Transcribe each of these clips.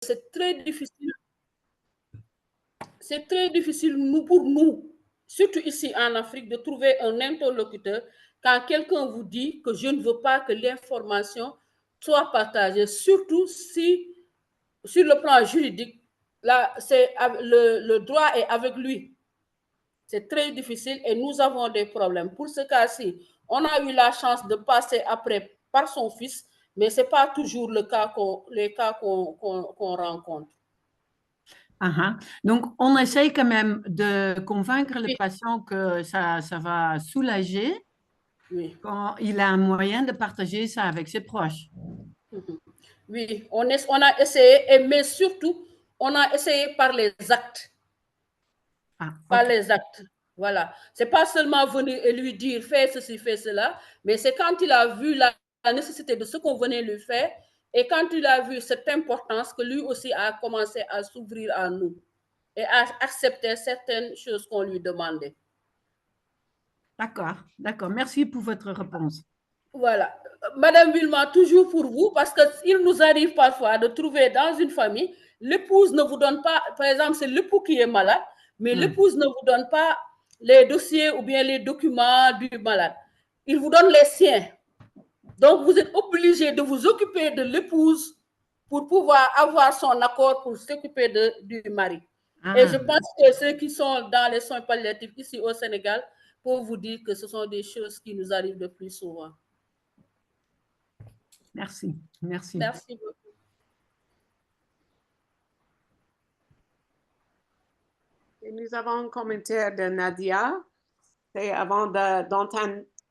c'est très difficile. C'est très difficile pour nous, surtout ici en Afrique, de trouver un interlocuteur quand quelqu'un vous dit que je ne veux pas que l'information soit partagée, surtout si, sur le plan juridique, là, le droit est avec lui. C'est très difficile et nous avons des problèmes. Pour ce cas-ci, on a eu la chance de passer après par son fils, mais ce n'est pas toujours le cas les cas qu'on rencontre. Donc, on essaye quand même de convaincre le patient que ça va soulager quand il a un moyen de partager ça avec ses proches. Oui, on a essayé, mais surtout, on a essayé par les actes. Par les actes. Voilà. Ce n'est pas seulement venir et lui dire fais ceci, fais cela, mais c'est quand il a vu la nécessité de ce qu'on venait lui faire et quand il a vu cette importance que lui aussi a commencé à s'ouvrir à nous et à accepter certaines choses qu'on lui demandait. D'accord, d'accord. Merci pour votre réponse. Voilà. Madame Vilma, toujours pour vous, parce qu'il nous arrive parfois de trouver dans une famille, l'épouse ne vous donne pas, par exemple, c'est l'époux qui est malade, mais l'épouse ne vous donne pas les dossiers ou bien les documents du malade. Il vous donne les siens. Donc, vous êtes obligé de vous occuper de l'épouse pour pouvoir avoir son accord pour s'occuper du mari. Et je pense que ceux qui sont dans les soins palliatifs ici au Sénégal peuvent vous dire que ce sont des choses qui nous arrivent de plus souvent. Merci, merci. Merci beaucoup. Et nous avons un commentaire de Nadia. C'est avant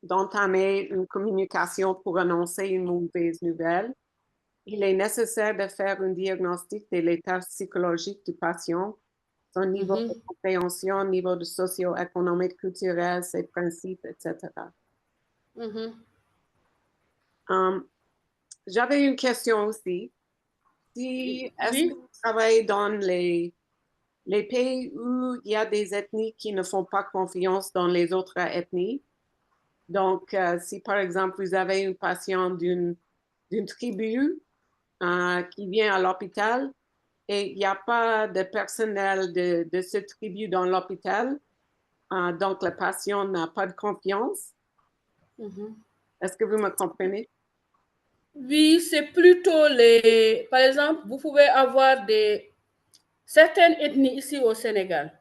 d'entamer une communication pour annoncer une mauvaise nouvelle. Il est nécessaire de faire un diagnostic de l'état psychologique du patient, son niveau de compréhension, niveau de socio-économique, culturel, ses principes, etc. J'avais une question aussi. Est-ce que vous travaillez dans les pays où il y a des ethnies qui ne font pas confiance dans les autres ethnies? Donc, si par exemple, vous avez une patiente d'une tribu qui vient à l'hôpital et il n'y a pas de personnel de cette tribu dans l'hôpital, donc le patient n'a pas de confiance. Est-ce que vous me comprenez? Oui, c'est plutôt les... Par exemple, vous pouvez avoir certaines ethnies ici au Sénégal.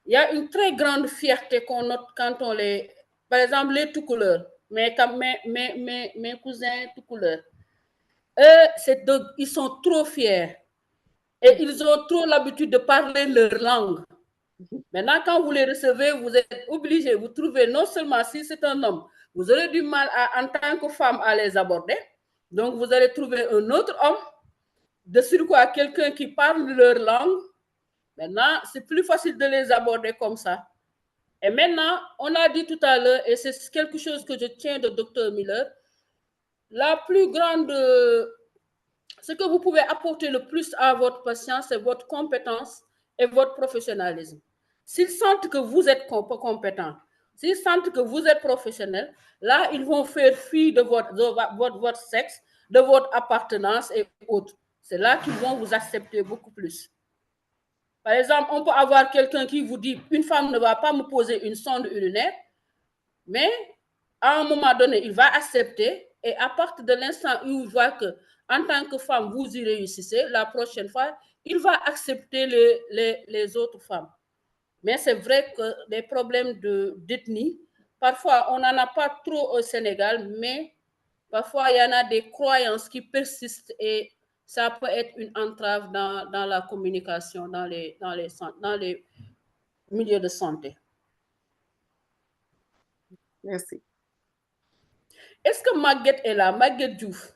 Il y a une très grande fierté qu'on note quand on les... Par exemple, les tout couleurs, mes cousins tout couleurs. Eux, ils sont trop fiers. Et ils ont trop l'habitude de parler leur langue. Maintenant, quand vous les recevez, vous êtes obligé, vous trouvez non seulement si c'est un homme, vous aurez du mal en tant que femme à les aborder. Donc, vous allez trouver un autre homme, de surcroît quelqu'un qui parle leur langue. Maintenant, c'est plus facile de les aborder comme ça. Et maintenant, on a dit tout à l'heure, et c'est quelque chose que je tiens de Dr Miller, la plus grande... Ce que vous pouvez apporter le plus à votre patient, c'est votre compétence et votre professionnalisme. S'ils sentent que vous êtes compétent, s'ils sentent que vous êtes professionnel, là, ils vont faire fi de votre sexe, de votre appartenance et autres. C'est là qu'ils vont vous accepter beaucoup plus. Par exemple, on peut avoir quelqu'un qui vous dit « une femme ne va pas me poser une sonde urinaire », mais à un moment donné, il va accepter et à partir de l'instant où il voit que en tant que femme, vous y réussissez, la prochaine fois, il va accepter les autres femmes. Mais c'est vrai que les problèmes d'ethnie, parfois, on n'en a pas trop au Sénégal, mais parfois, il y en a des croyances qui persistent et ça peut être une entrave dans la communication, dans les milieux de santé. Merci. Est-ce que Maguette est là, Maguette Diouf?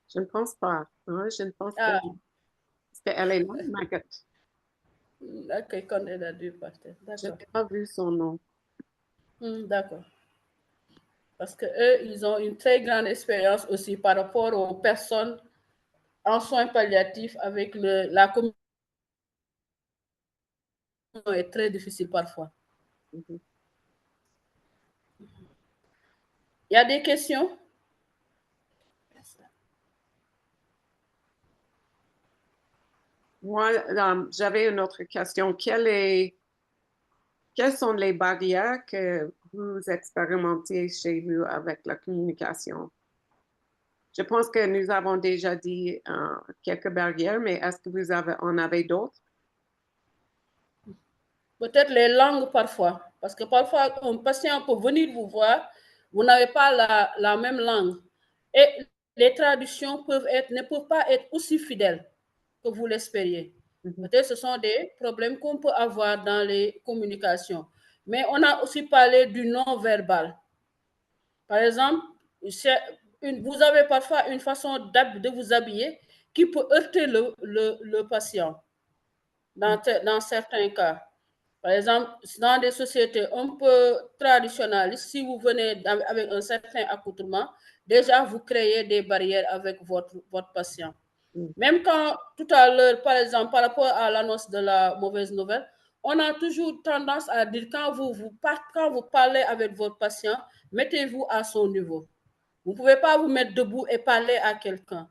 Je ne pense pas. Non, je ne pense pas. Est-ce qu'elle est là, Maguette? Ok, quand elle a dû partir. Je n'ai pas vu son nom. D'accord. Parce qu'eux, ils ont une très grande expérience aussi par rapport aux personnes en soins palliatifs avec la communication est très difficile parfois. Il y a des questions? Moi, j'avais une autre question. Quelles sont les barrières que vous expérimentez chez vous avec la communication? Je pense que nous avons déjà dit quelques barrières, mais est-ce que vous en avez d'autres? Peut-être les langues parfois, parce que parfois un patient peut venir vous voir, vous n'avez pas la même langue. Et les traductions ne peuvent pas être aussi fidèles que vous l'espériez. Peut-être ce sont des problèmes qu'on peut avoir dans les communications. Mais on a aussi parlé du non-verbal. Par exemple, vous avez parfois une façon de vous habiller qui peut heurter le patient dans certains cas. Par exemple, dans des sociétés un peu traditionnelles, si vous venez avec un certain accoutrement, déjà vous créez des barrières avec votre patient. Même quand tout à l'heure, par exemple, par rapport à l'annonce de la mauvaise nouvelle, on a toujours tendance à dire quand vous parlez avec votre patient, mettez-vous à son niveau. Vous ne pouvez pas vous mettre debout et parler à quelqu'un.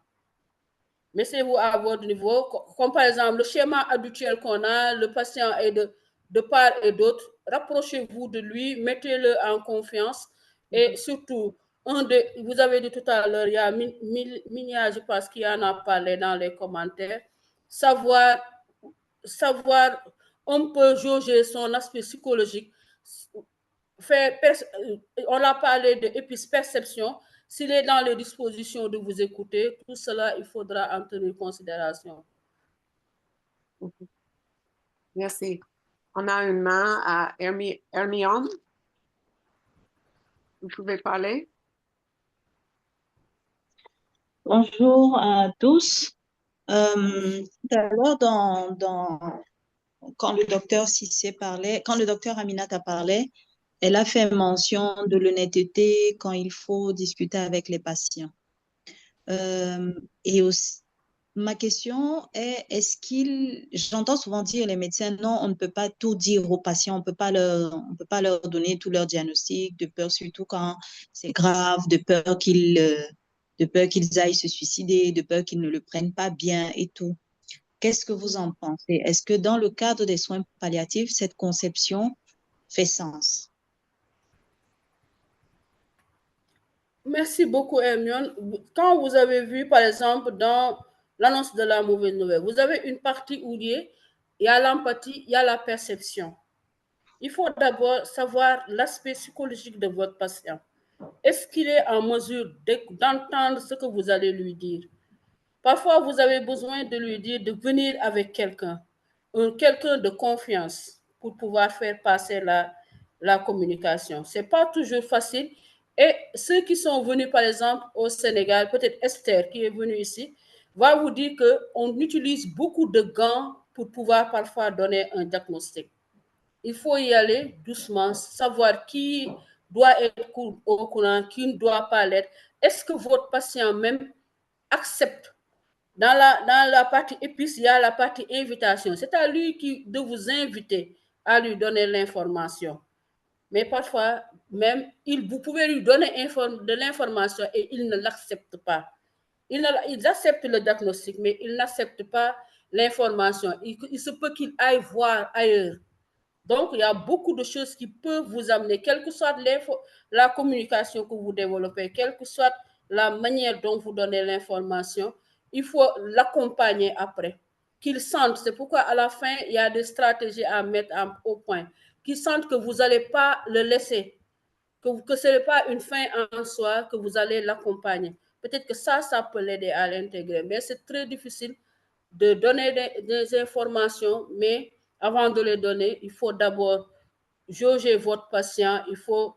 Mettez-vous à votre niveau, comme par exemple le schéma habituel qu'on a, le patient est de part et d'autre, rapprochez-vous de lui, mettez-le en confiance et surtout, vous avez dit tout à l'heure, il y a Minia, je pense qu'il en a parlé dans les commentaires, savoir, on peut jauger son aspect psychologique, on a parlé de perception. S'il est dans les dispositions de vous écouter, tout cela, il faudra en tenir considération. Merci. On a une main à Hermione. Vous pouvez parler? Bonjour à tous. Tout à l'heure, quand le docteur Cissé parlait, quand le docteur Aminata parlait, elle a fait mention de l'honnêteté quand il faut discuter avec les patients. Et aussi, ma question est, j'entends souvent dire les médecins, non, on ne peut pas tout dire aux patients, on peut pas leur donner tout leur diagnostic, de peur surtout quand c'est grave, de peur qu'ils aillent se suicider, de peur qu'ils ne le prennent pas bien et tout. Qu'est-ce que vous en pensez? Est-ce que dans le cadre des soins palliatifs, cette conception fait sens? Merci beaucoup, Hermione. Quand vous avez vu, par exemple, dans l'annonce de la mauvaise nouvelle, vous avez une partie où il y a l'empathie, il y a la perception. Il faut d'abord savoir l'aspect psychologique de votre patient. Est-ce qu'il est en mesure d'entendre ce que vous allez lui dire? Parfois, vous avez besoin de lui dire de venir avec quelqu'un de confiance pour pouvoir faire passer la communication. Ce n'est pas toujours facile. Et ceux qui sont venus, par exemple, au Sénégal, peut-être Esther qui est venue ici, va vous dire qu'on utilise beaucoup de gants pour pouvoir parfois donner un diagnostic. Il faut y aller doucement, savoir qui doit être au courant, qui ne doit pas l'être. Est-ce que votre patient même accepte? Dans la partie épice, il y a la partie invitation. C'est à lui de vous inviter à lui donner l'information. Mais parfois, même, vous pouvez lui donner de l'information et il ne l'accepte pas. Ils acceptent le diagnostic, mais ils n'acceptent pas l'information. Il se peut qu'il aille voir ailleurs. Donc, il y a beaucoup de choses qui peuvent vous amener, quelle que soit la communication que vous développez, quelle que soit la manière dont vous donnez l'information, il faut l'accompagner après. Qu'ils sentent, c'est pourquoi à la fin, il y a des stratégies à mettre au point, qu'ils sentent que vous n'allez pas le laisser, que ce n'est pas une fin en soi, que vous allez l'accompagner. Peut-être que ça peut l'aider à l'intégrer, mais c'est très difficile de donner des informations, mais avant de les donner, il faut d'abord jauger votre patient, il faut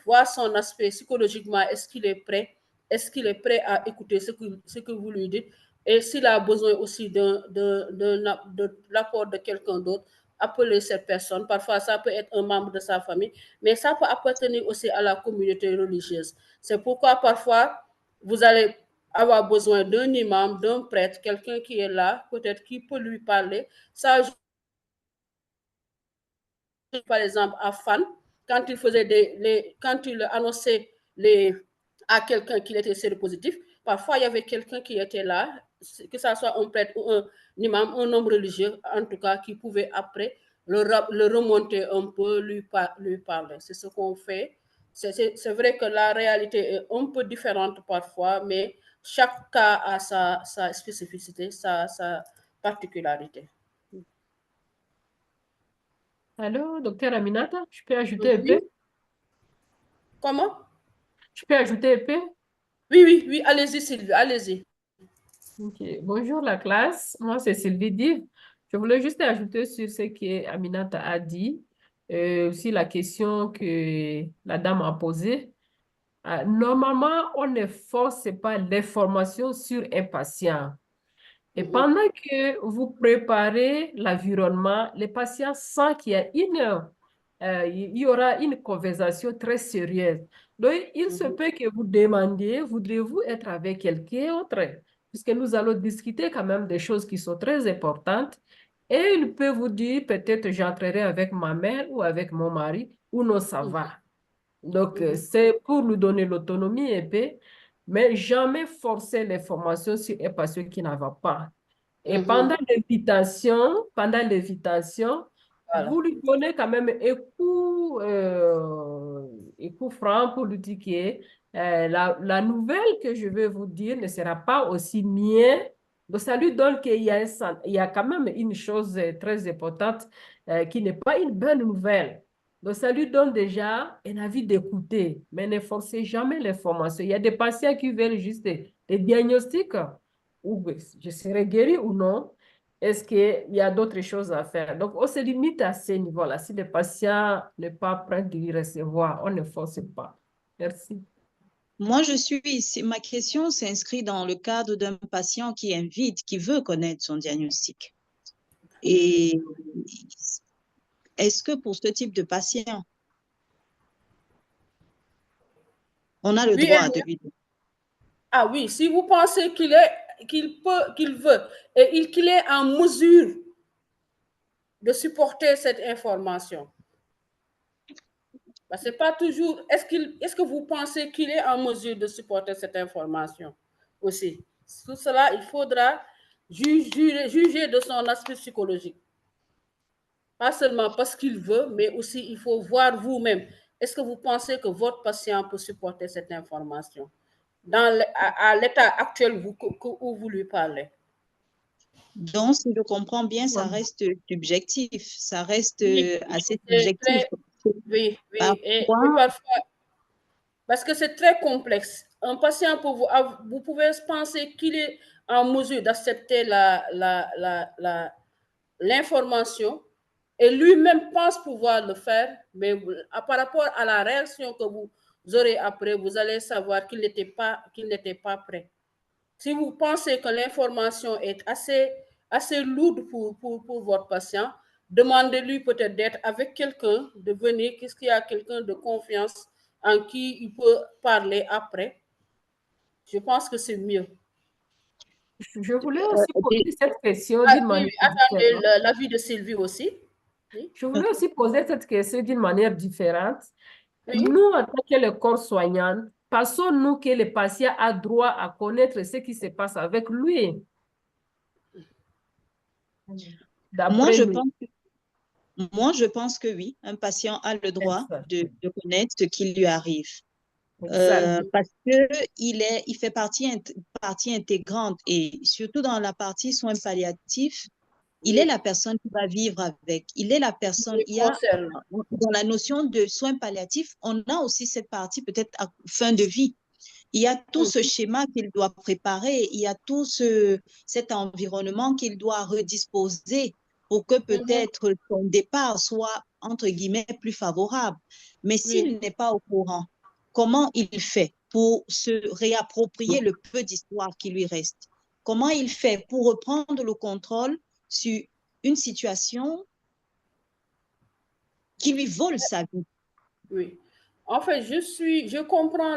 voir son aspect psychologiquement, est-ce qu'il est prêt? Est-ce qu'il est prêt à écouter ce que vous lui dites? Et s'il a besoin aussi de l'apport de quelqu'un d'autre, appeler cette personne. Parfois, ça peut être un membre de sa famille, mais ça peut appartenir aussi à la communauté religieuse. C'est pourquoi parfois, vous allez avoir besoin d'un imam, d'un prêtre, quelqu'un qui est là, peut-être qui peut lui parler. Ça, par exemple, à Fan, quand il faisait quand il annonçait à quelqu'un qu'il était séropositif, parfois il y avait quelqu'un qui était là que ça soit un prêtre ou un imam, un homme religieux, en tout cas, qui pouvait après le remonter un peu, lui parler. C'est ce qu'on fait. C'est vrai que la réalité est un peu différente parfois, mais chaque cas a sa spécificité, sa particularité. Allô, docteur Aminata, je peux ajouter un peu? Comment? Je peux ajouter un peu? Oui, allez-y Sylvie, allez-y. Ok. Bonjour la classe, moi c'est Sylvie Dive. Je voulais juste ajouter sur ce que Aminata a dit, aussi la question que la dame a posée. Normalement, on ne force pas l'information sur un patient. Et pendant que vous préparez l'environnement, les patients sentent qu'il y a il y aura une conversation très sérieuse. Donc, il se peut que vous demandiez, voudriez-vous être avec quelqu'un d'autre? Puisque nous allons discuter quand même des choses qui sont très importantes. Et il peut vous dire, peut-être j'entrerai avec ma mère ou avec mon mari, ou non, ça va. Donc, c'est pour nous donner l'autonomie un peu, mais jamais forcer l'information sur un patient qui n'en va pas. Et pendant l'invitation, Voilà. vous lui donnez quand même un coup franc pour lui dire que la nouvelle que je vais vous dire ne sera pas aussi mienne. Donc, ça lui donne qu'il y a quand même une chose très importante qui n'est pas une bonne nouvelle. Donc, ça lui donne déjà un avis d'écouter, mais ne forcez jamais l'information. Il y a des patients qui veulent juste des diagnostics ou je serai guéri ou non. Est-ce qu'il y a d'autres choses à faire? Donc, on se limite à ce niveau-là. Si le patient n'est pas prêt de le recevoir, on ne force pas. Merci. Moi, ma question s'inscrit dans le cadre d'un patient qui invite, qui veut connaître son diagnostic. Et est-ce que pour ce type de patient, on a le droit de lui donner? Ah oui, si vous pensez qu'il veut et qu'il est en mesure de supporter cette information. C'est pas toujours. Est-ce que vous pensez qu'il est en mesure de supporter cette information aussi? Tout cela, il faudra juger de son aspect psychologique. Pas seulement parce qu'il veut, mais aussi il faut voir vous-même. Est-ce que vous pensez que votre patient peut supporter cette information à l'état actuel où vous lui parlez? Donc, si je comprends bien, ça reste subjectif. Ça reste assez subjectif. Oui. Et parfois, parce que c'est très complexe. Un patient, vous pouvez penser qu'il est en mesure d'accepter l'information et lui-même pense pouvoir le faire, mais par rapport à la réaction que vous aurez après, vous allez savoir qu'il n'était pas prêt. Si vous pensez que l'information est assez lourde pour votre patient, demandez-lui peut-être d'être avec quelqu'un, de venir, qu'est-ce qu'il y a quelqu'un de confiance en qui il peut parler après. Je pense que c'est mieux. Je voulais aussi poser cette question d'une manière différente. Attendez l'avis de Sylvie aussi. Oui. Je voulais aussi poser cette question d'une manière différente. Oui. Nous, en tant que le corps soignant, pensons-nous que le patient a droit à connaître ce qui se passe avec lui? Moi, je pense que oui, un patient a le droit de connaître ce qui lui arrive. Parce qu'il fait partie intégrante et surtout dans la partie soins palliatifs, il est la personne qui va vivre avec. Il est la personne. Dans la notion de soins palliatifs, on a aussi cette partie peut-être à fin de vie. Il y a tout ce schéma qu'il doit préparer, il y a tout cet environnement qu'il doit redisposer pour que peut-être son départ soit, entre guillemets, plus favorable. Mais s'il n'est pas au courant, comment il fait pour se réapproprier le peu d'histoire qui lui reste? Comment il fait pour reprendre le contrôle sur une situation qui lui vole sa vie? Oui. En fait, je comprends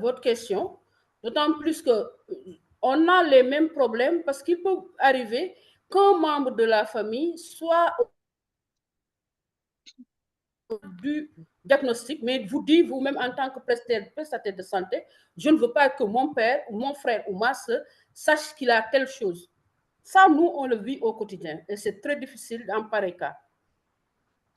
votre question, d'autant plus qu'on a les mêmes problèmes parce qu'il peut arriver qu'un membre de la famille soit du diagnostic, mais vous dites vous-même en tant que prestataire de santé, je ne veux pas que mon père ou mon frère ou ma soeur sache qu'il a telle chose. Ça, nous, on le vit au quotidien et c'est très difficile dans pareil cas.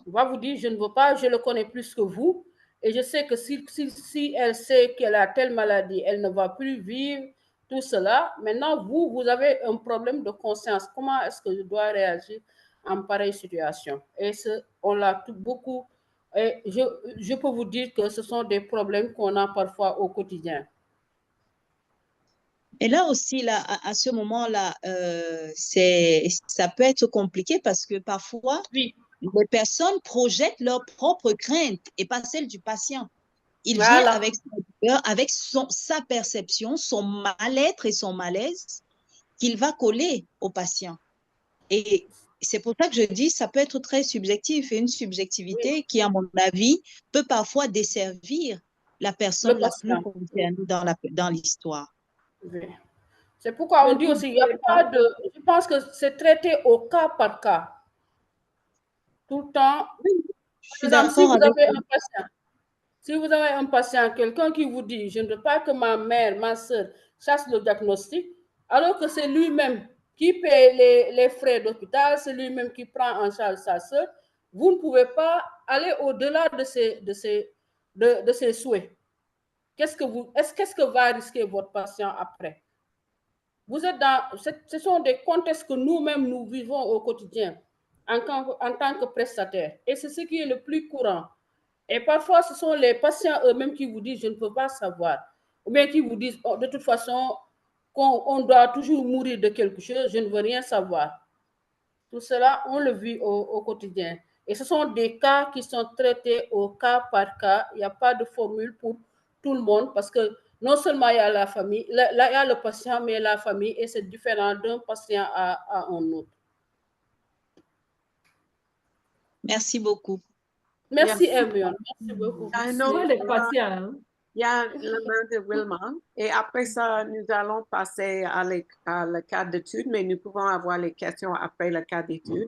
On va vous dire, je ne veux pas, je le connais plus que vous et je sais que si elle sait qu'elle a telle maladie, elle ne va plus vivre tout cela. Maintenant, vous avez un problème de conscience. Comment est-ce que je dois réagir en pareille situation? Et on l'a beaucoup. Et je peux vous dire que ce sont des problèmes qu'on a parfois au quotidien. Et là aussi, là, à ce moment-là, ça peut être compliqué parce que parfois, oui, les personnes projettent leurs propres craintes et pas celles du patient. Il vient voilà. avec sa perception, son mal-être et son malaise qu'il va coller au patient. Et c'est pour ça que je dis, ça peut être très subjectif et une subjectivité Oui. qui, à mon avis, peut parfois desservir la personne la plus concernée dans l'histoire. Oui. C'est pourquoi on dit aussi, il n'y a pas de... Je pense que c'est traité au cas par cas. Tout le temps. Oui, je suis Par exemple, si d'accord vous avec avez vous. un patient, si vous avez un patient, quelqu'un qui vous dit, je ne veux pas que ma mère, ma soeur fasse le diagnostic, alors que c'est lui-même qui paie les frais d'hôpital, c'est lui-même qui prend en charge sa soeur, vous ne pouvez pas aller au-delà de ses souhaits. Qu'est-ce que va risquer votre patient après? Vous êtes ce sont des contextes que nous-mêmes nous vivons au quotidien en tant que prestataire. Et c'est ce qui est le plus courant. Et parfois, ce sont les patients eux-mêmes qui vous disent, je ne peux pas savoir. Ou bien qui vous disent, oh, de toute façon, qu'on doit toujours mourir de quelque chose, je ne veux rien savoir. Tout cela, on le vit au quotidien. Et ce sont des cas qui sont traités au cas par cas. Il n'y a pas de formule pour tout le monde parce que non seulement il y a la famille, il y a le patient, mais la famille, et c'est différent d'un patient à un autre. Merci beaucoup. Merci, Hermione. Merci beaucoup. Il y a la main de Wilma. Et après ça, nous allons passer à le cas d'étude, mais nous pouvons avoir les questions après le cas d'étude.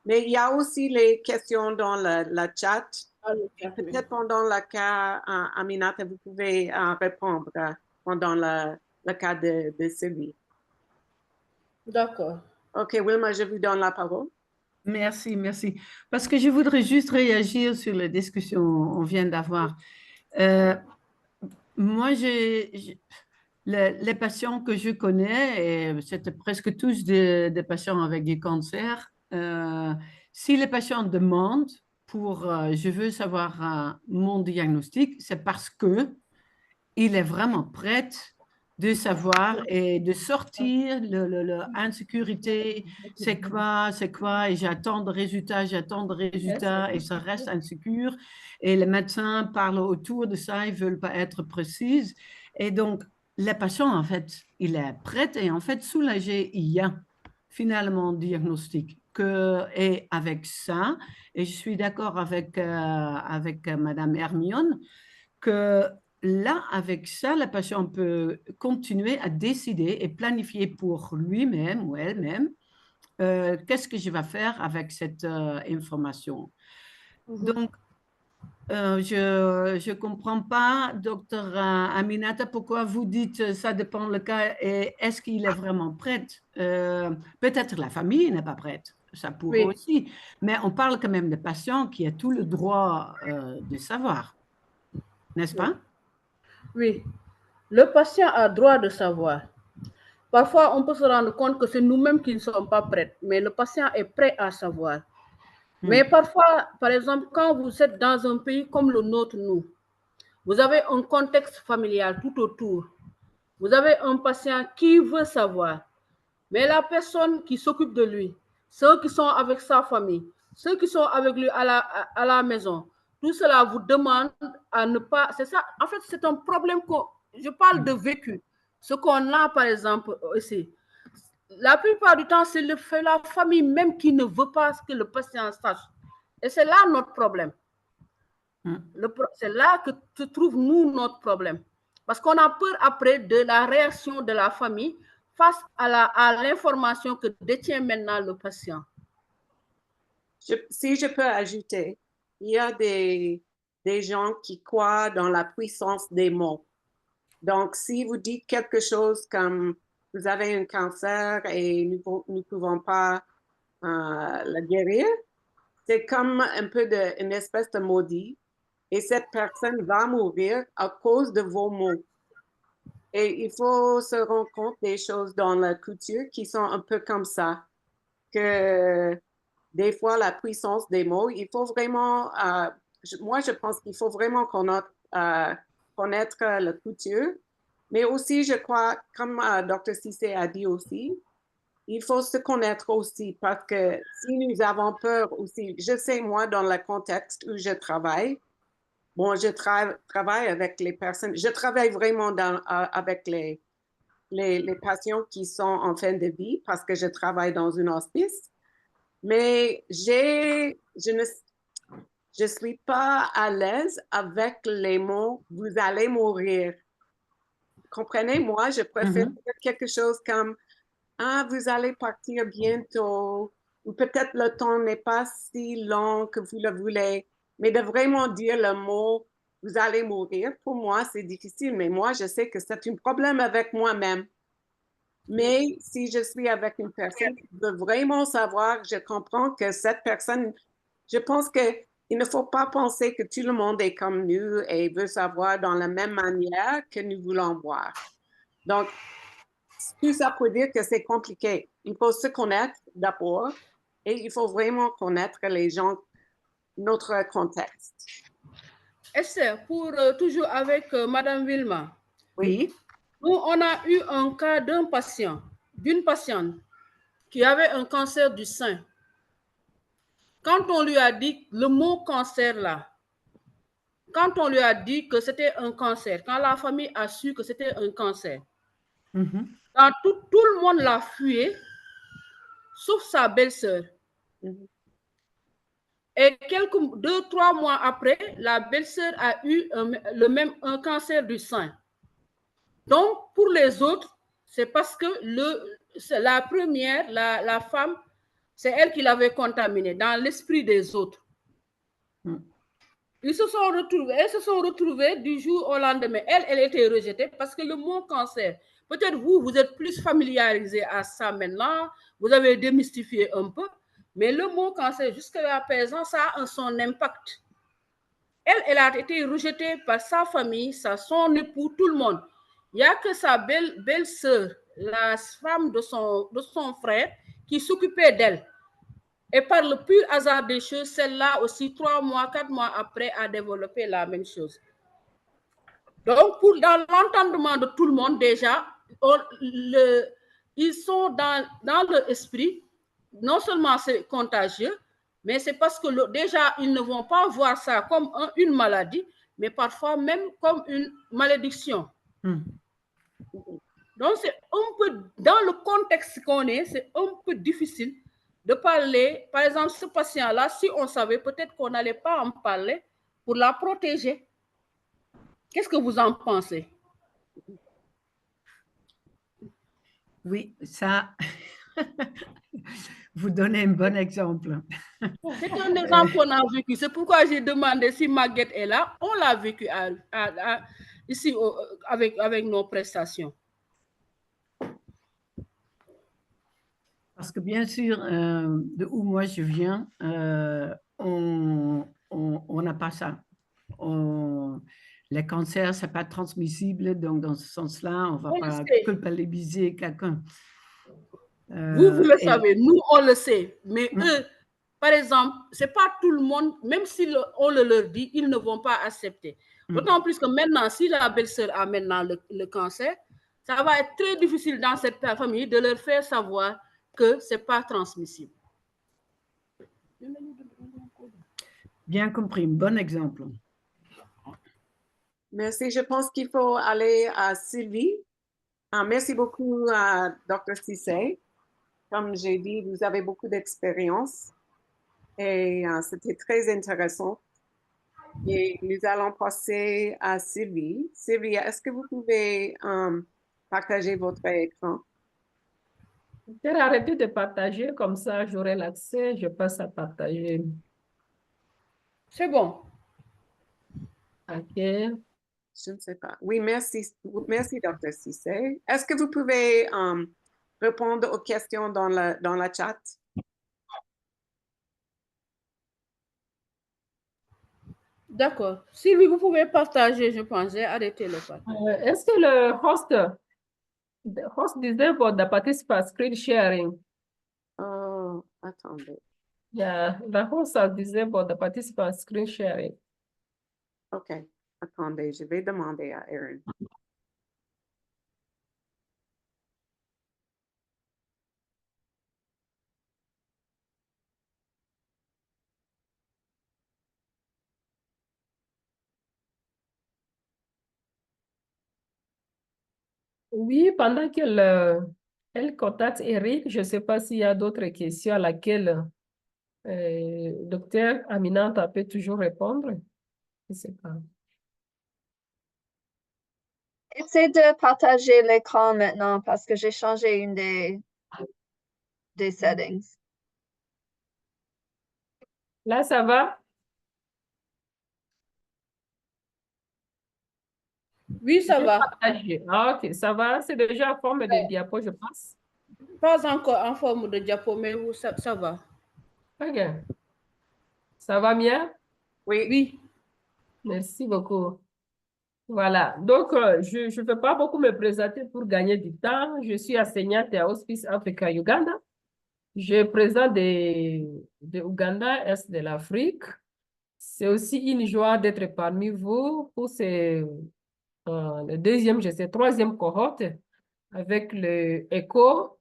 Mais il y a aussi les questions dans le chat. Peut-être pendant le cas, Aminata, vous pouvez répondre pendant le cas de Sylvie. D'accord. OK, Wilma, je vous donne la parole. Merci, merci. Parce que je voudrais juste réagir sur la discussion qu'on vient d'avoir. Moi, les patients que je connais, et c'était presque tous des patients avec du cancer, si les patients demandent je veux savoir mon diagnostic, c'est parce que il est vraiment prêt de savoir et de sortir l'insécurité, c'est quoi, et j'attends de résultats, et ça reste insécure. Et les médecins parlent autour de ça, ils ne veulent pas être précises. Et donc, les patients, en fait, il est prêt et en fait soulagé, il y a finalement un diagnostic. Et avec ça, et je suis d'accord avec Madame Hermione, que là, avec ça, la patient peut continuer à décider et planifier pour lui-même ou elle-même qu'est-ce que je vais faire avec cette information. Donc, je ne comprends pas, docteur Aminata, pourquoi vous dites ça dépend le cas et est-ce qu'il est vraiment prêt? Peut-être la famille n'est pas prête, ça pourrait aussi, mais on parle quand même de patients qui a tout le droit de savoir, n'est-ce pas? Oui, le patient a droit de savoir. Parfois, on peut se rendre compte que c'est nous-mêmes qui ne sommes pas prêts, mais le patient est prêt à savoir. Mais parfois, par exemple, quand vous êtes dans un pays comme le nôtre, vous avez un contexte familial tout autour. Vous avez un patient qui veut savoir, mais la personne qui s'occupe de lui, ceux qui sont avec sa famille, ceux qui sont avec lui à la maison, tout cela vous demande à ne pas... C'est ça, en fait, c'est un problème que... Je parle de vécu. Ce qu'on a, par exemple, ici. La plupart du temps, c'est la famille même qui ne veut pas que le patient sache. Et c'est là notre problème. C'est là que se trouve, nous, notre problème. Parce qu'on a peur après de la réaction de la famille face à l'information que détient maintenant le patient. Si je peux ajouter, il y a des gens qui croient dans la puissance des mots. Donc, si vous dites quelque chose comme vous avez un cancer et nous ne pouvons pas le guérir. C'est comme un peu une espèce de maudit. Et cette personne va mourir à cause de vos mots. Et il faut se rendre compte des choses dans la culture qui sont un peu comme ça. Que des fois, la puissance des mots, il faut vraiment, moi, je pense qu'il faut vraiment connaître la culture. Mais aussi, je crois, comme Dr. Cissé a dit aussi, il faut se connaître aussi parce que si nous avons peur aussi, je sais, moi, dans le contexte où je travaille, bon, je travaille avec les personnes, je travaille vraiment avec les patients qui sont en fin de vie parce que je travaille dans un hospice, mais je ne suis pas à l'aise avec les mots « vous allez mourir ». Comprenez, moi, je préfère dire quelque chose comme « ah, vous allez partir bientôt » ou peut-être le temps n'est pas si long que vous le voulez, mais de vraiment dire le mot « vous allez mourir », pour moi, c'est difficile, mais moi, je sais que c'est un problème avec moi-même. Mais si je suis avec une personne qui veut vraiment savoir, je comprends que cette personne, je pense qu'il ne faut pas penser que tout le monde est comme nous et veut savoir dans la même manière que nous voulons voir. Donc, tout ça pour dire que c'est compliqué. Il faut se connaître d'abord et il faut vraiment connaître les gens, notre contexte. Esther, pour toujours avec Madame Vilma. Oui. Nous, on a eu un cas d'une patiente qui avait un cancer du sein. Quand on lui a dit le mot cancer là, quand on lui a dit que c'était un cancer, quand la famille a su que c'était un cancer, tout le monde l'a fui, sauf sa belle-sœur. Et 2-3 mois après, la belle-sœur a eu un cancer du sein. Donc, pour les autres, c'est parce que la première, la femme, c'est elle qui l'avait contaminé dans l'esprit des autres. Elles se sont retrouvées du jour au lendemain. Elle était rejetée parce que le mot cancer, peut-être vous êtes plus familiarisé à ça maintenant, vous avez démystifié un peu, mais le mot cancer, jusqu'à présent, ça a son impact. Elle a été rejetée par sa famille, son époux, tout le monde. Il n'y a que sa belle-sœur, la femme de son frère, qui s'occupait d'elle. Et par le pur hasard des choses, celle-là aussi, 3 mois, 4 mois après, a développé la même chose. Donc, dans l'entendement de tout le monde, déjà, ils sont dans leur esprit, non seulement c'est contagieux, mais c'est parce que déjà, ils ne vont pas voir ça comme une maladie, mais parfois même comme une malédiction. Donc, c'est un peu, dans le contexte qu'on est, c'est un peu difficile de parler. Par exemple, ce patient-là, si on savait, peut-être qu'on n'allait pas en parler pour la protéger. Qu'est-ce que vous en pensez? Oui, ça, vous donnez un bon exemple. C'est un exemple qu'on a vécu. C'est pourquoi j'ai demandé si Maguette est là. On l'a vécu ici avec nos prestations. Parce que bien sûr, de où moi je viens, on n'a pas ça. Les cancers, ce n'est pas transmissible, donc dans ce sens-là, on ne va pas culpabiliser quelqu'un. Vous le savez, nous, on le sait. Mais eux, par exemple, ce n'est pas tout le monde, même si on le leur dit, ils ne vont pas accepter. D'autant plus que maintenant, si la belle-sœur a maintenant le cancer, ça va être très difficile dans cette famille de leur faire savoir que ce n'est pas transmissible. Bien compris, bon exemple. Merci. Je pense qu'il faut aller à Sylvie. Merci beaucoup, Dr. Cissé. Comme j'ai dit, vous avez beaucoup d'expérience et c'était très intéressant. Et nous allons passer à Sylvie. Sylvie, est-ce que vous pouvez partager votre écran? Je vais arrêter de partager, comme ça j'aurai l'accès, je passe à partager. C'est bon. OK. Je ne sais pas. Oui, merci, merci, Dr. Cissé. Est-ce que vous pouvez répondre aux questions dans la chat? D'accord. Sylvie, vous pouvez partager, je pense. J'ai arrêté le partage. Est-ce que le host disabled the participant screen sharing? Oh, attendez. Yeah, the host has disabled the participant screen sharing. OK. Attendez, je vais demander à Erin. Oui, pendant elle contacte Eric, je ne sais pas s'il y a d'autres questions à laquelle docteur Aminata peut toujours répondre. Je ne sais pas. Essaie de partager l'écran maintenant parce que j'ai changé une des settings. Là, ça va? Oui, ça va. Partager. Ah, ok, ça va. C'est déjà en forme de diapo, je pense. Pas encore en forme de diapo, mais ça va. Ok. Ça va bien? Oui. Oui. Merci beaucoup. Voilà. Donc, je ne vais pas beaucoup me présenter pour gagner du temps. Je suis enseignante à Hospice Africa Uganda. Je présente de Ouganda, Est de l'Afrique. C'est aussi une joie d'être parmi vous pour le deuxième, je sais, troisième cohorte avec le ECHO.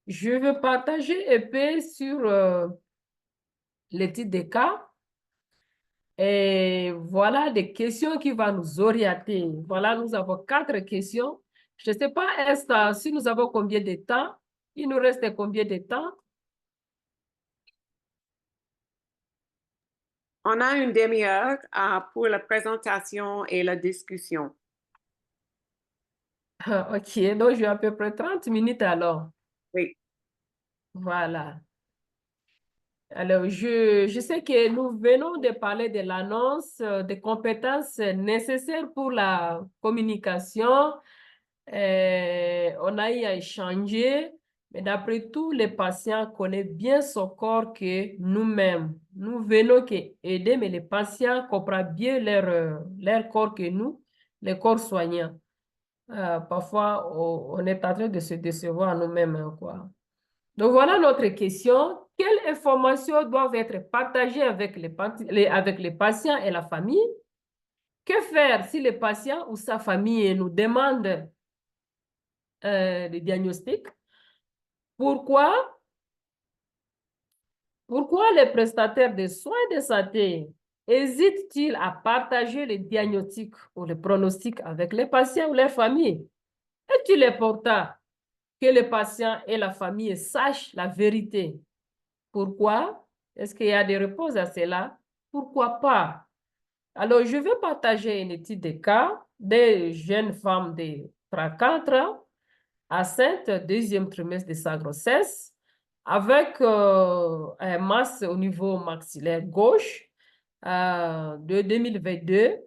Je veux partager un peu sur l'étude des cas. Et voilà des questions qui vont nous orienter. Voilà, nous avons 4 questions. Je ne sais pas, si nous avons combien de temps? Il nous reste combien de temps? On a une demi-heure pour la présentation et la discussion. OK, donc j'ai à peu près 30 minutes alors. Oui. Voilà. Alors, je sais que nous venons de parler de l'annonce des compétences nécessaires pour la communication. On a eu à échanger, mais d'après tout, les patients connaissent bien son corps que nous-mêmes. Nous venons aider, mais les patients comprennent bien leur corps que nous, les corps soignants. Parfois, on est en train de se décevoir nous-mêmes, hein, quoi. Donc, voilà notre question. Quelles informations doivent être partagées avec avec les patients et la famille? Que faire si le patient ou sa famille nous demande le diagnostic? Pourquoi les prestataires de soins de santé hésitent-ils à partager le diagnostic ou le pronostic avec les patients ou les familles? Est-il important que le patient et la famille sachent la vérité? Pourquoi? Est-ce qu'il y a des réponses à cela? Pourquoi pas? Alors, je vais partager une étude de cas des jeunes femmes de 34 ans enceintes, deuxième trimestre de sa grossesse, avec un masse au niveau maxillaire gauche de 2022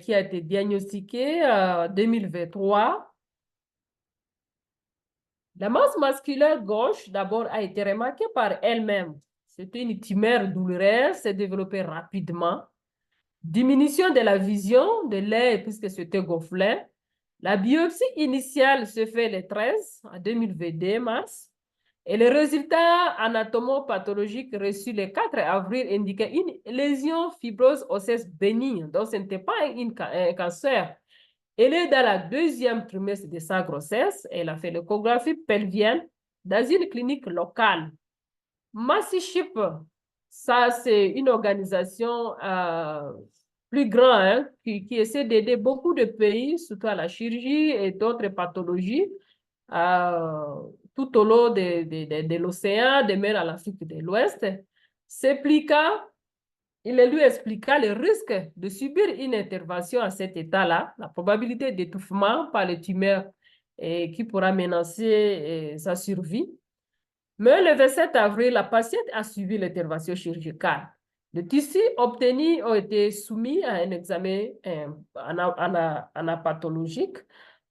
qui a été diagnostiqué en 2023. La masse musculaire gauche, d'abord, a été remarquée par elle-même. C'était une tumeur douloureuse, s'est développée rapidement. Diminution de la vision de l'œil puisque c'était gonflé. La biopsie initiale se fait le 13 en 2022, mars. Et le résultat anatomopathologique reçu le 4 avril indiquait une lésion fibrose osseuse bénigne. Donc, ce n'était pas un cancer. Elle est dans la deuxième trimestre de sa grossesse. Elle a fait l'échographie pelvienne dans une clinique locale. Massiship, ça, c'est une organisation plus grande hein, qui essaie d'aider beaucoup de pays, surtout à la chirurgie et d'autres pathologies, tout au long de l'océan, de mer à l'Afrique de l'Ouest. Il lui expliqua le risque de subir une intervention à cet état-là, la probabilité d'étouffement par les tumeurs qui pourra menacer sa survie. Mais le 27 avril, la patiente a suivi l'intervention chirurgicale. Les tissus obtenus ont été soumis à un examen anapathologique.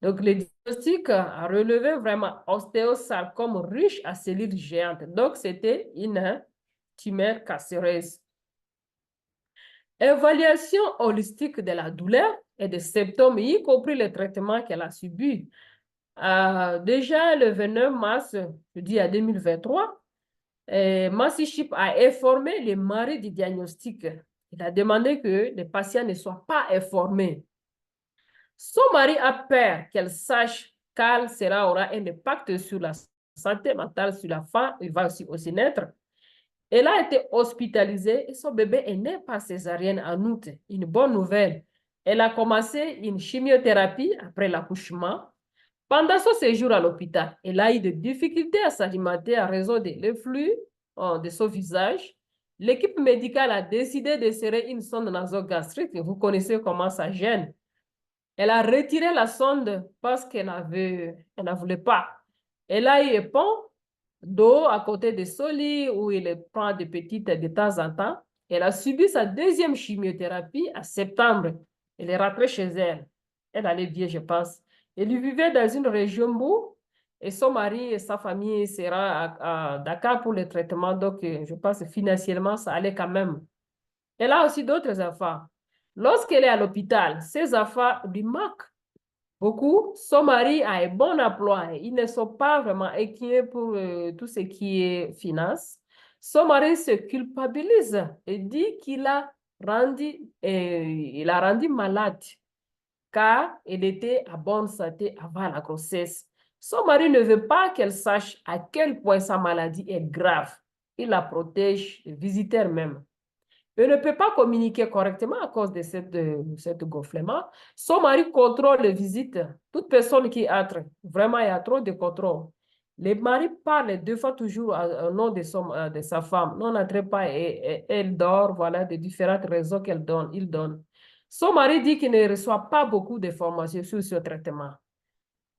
Donc, le diagnostic a relevé vraiment ostéosarcome riche à cellules géantes. Donc, c'était une tumeur cancéreuse. Évaluation holistique de la douleur et des symptômes, y compris le traitement qu'elle a subi. Déjà, le 29 mars, je dis à 2023, Massy a informé les maris du diagnostic. Il a demandé que les patients ne soient pas informés. Son mari a peur qu'elle sache qu'elle aura un impact sur la santé mentale sur la femme. Il va aussi naître. Elle a été hospitalisée et son bébé est né par césarienne en août. Une bonne nouvelle. Elle a commencé une chimiothérapie après l'accouchement. Pendant son séjour à l'hôpital, elle a eu des difficultés à s'alimenter à raison des reflux de son visage. L'équipe médicale a décidé de serrer une sonde nasogastrique. Vous connaissez comment ça gêne. Elle a retiré la sonde parce qu'elle ne voulait pas. Elle a eu un pont d'eau à côté de son lit où il prend des petites de temps en temps. Elle a subi sa deuxième chimiothérapie en septembre. Elle est rentrée chez elle. Elle allait bien, je pense. Elle vivait dans une région boue et son mari et sa famille sera à Dakar pour le traitement. Donc, je pense que financièrement, ça allait quand même. Elle a aussi d'autres enfants. Lorsqu'elle est à l'hôpital, ses enfants lui manquent beaucoup. Son mari a un bon emploi. Ils ne sont pas vraiment inquiets pour tout ce qui est finance. Son mari se culpabilise et dit qu'il a rendu malade car il était à bonne santé avant la grossesse. Son mari ne veut pas qu'elle sache à quel point sa maladie est grave. Il la protège, les visiteurs même. Elle ne peut pas communiquer correctement à cause de cette gonflement. Son mari contrôle les visites. Toute personne qui entre, vraiment, il y a trop de contrôle. Les maris parlent deux fois toujours au nom de sa femme. Non, n'entrez pas et elle dort. Voilà, de différentes raisons il donne. Son mari dit qu'il ne reçoit pas beaucoup d'informations sur ce traitement.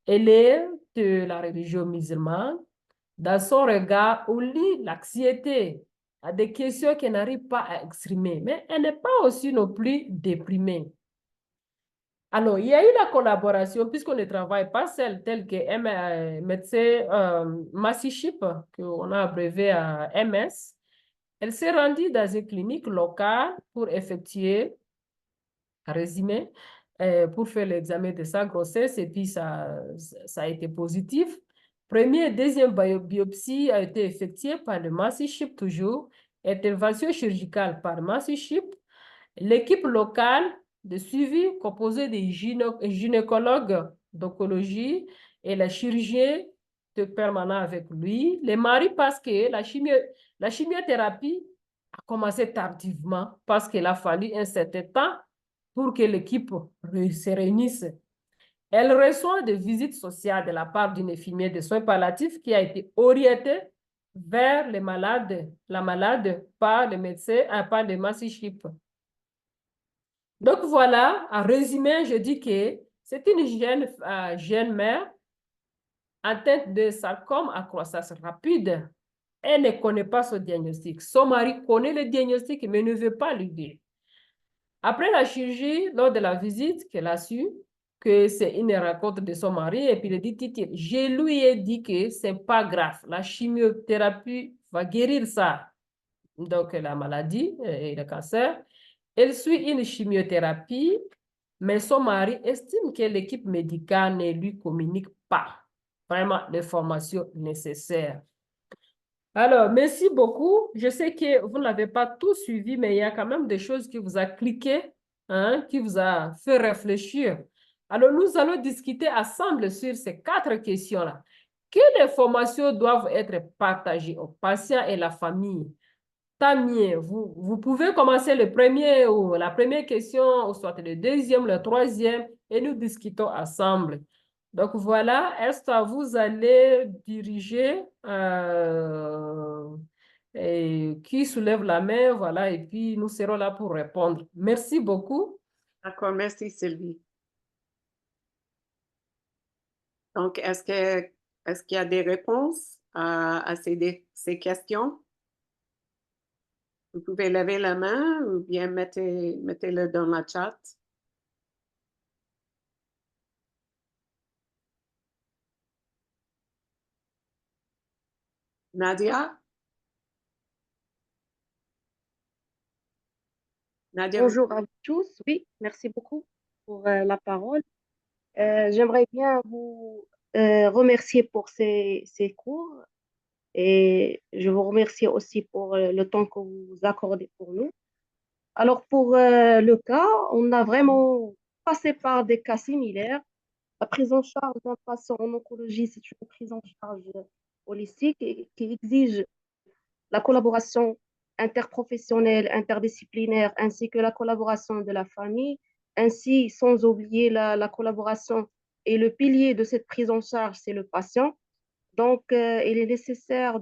Elle est de la religion musulmane. Dans son regard, on lit l'anxiété à des questions qu'elle n'arrive pas à exprimer, mais elle n'est pas aussi non plus déprimée. Alors, il y a eu la collaboration, puisqu'on ne travaille pas seul, tel que médecin Massy, qu'on a abrévé à MS. Elle s'est rendue dans une clinique locale pour effectuer résumé, pour faire l'examen de sa grossesse et puis ça a été positif. Première et deuxième biopsie a été effectuée par le Massy toujours. Intervention chirurgicale par Massy. L'équipe locale de suivi composée des gynécologues d'oncologie et la chirurgien permanent avec lui. Les maris parce que la chimiothérapie a commencé tardivement parce qu'il a fallu un certain temps pour que l'équipe se réunisse. Elle reçoit des visites sociales de la part d'une infirmière de soins palliatifs qui a été orientée vers la malade par le médecin, par le Massy. Donc voilà, en résumé, je dis que c'est une jeune mère atteinte de sarcome à croissance rapide. Elle ne connaît pas son diagnostic. Son mari connaît le diagnostic, mais ne veut pas lui dire. Après la chirurgie, lors de la visite, qu'elle a su que c'est une rencontre de son mari, et puis il dit, je lui ai dit que c'est pas grave, la chimiothérapie va guérir ça. Donc la maladie et le cancer. Elle suit une chimiothérapie, mais son mari estime que l'équipe médicale ne lui communique pas vraiment l'information nécessaire. Alors, merci beaucoup. Je sais que vous n'avez pas tout suivi, mais il y a quand même des choses qui vous a cliqué, hein, qui vous a fait réfléchir. Alors, nous allons discuter ensemble sur ces 4 questions-là. Quelles informations doivent être partagées aux patients et la famille? Tamien, vous pouvez commencer le premier ou la première question, ou soit le deuxième, le troisième, et nous discutons ensemble. Donc voilà, est-ce que vous allez diriger qui soulève la main, voilà, et puis nous serons là pour répondre. Merci beaucoup. D'accord, merci Sylvie. Donc, est-ce qu'il y a des réponses à ces questions? Vous pouvez lever la main ou bien mettez-le dans la chat. Nadia? Nadia, Bonjour à tous. Oui, merci beaucoup pour la parole. J'aimerais bien vous remercier pour ces cours et je vous remercie aussi pour le temps que vous accordez pour nous. Alors, pour le cas, on a vraiment passé par des cas similaires. La prise en charge d'un patient en oncologie, c'est une prise en charge holistique et qui exige la collaboration interprofessionnelle, interdisciplinaire, ainsi que la collaboration de la famille, ainsi sans oublier la collaboration et le pilier de cette prise en charge, c'est le patient. Donc, il est nécessaire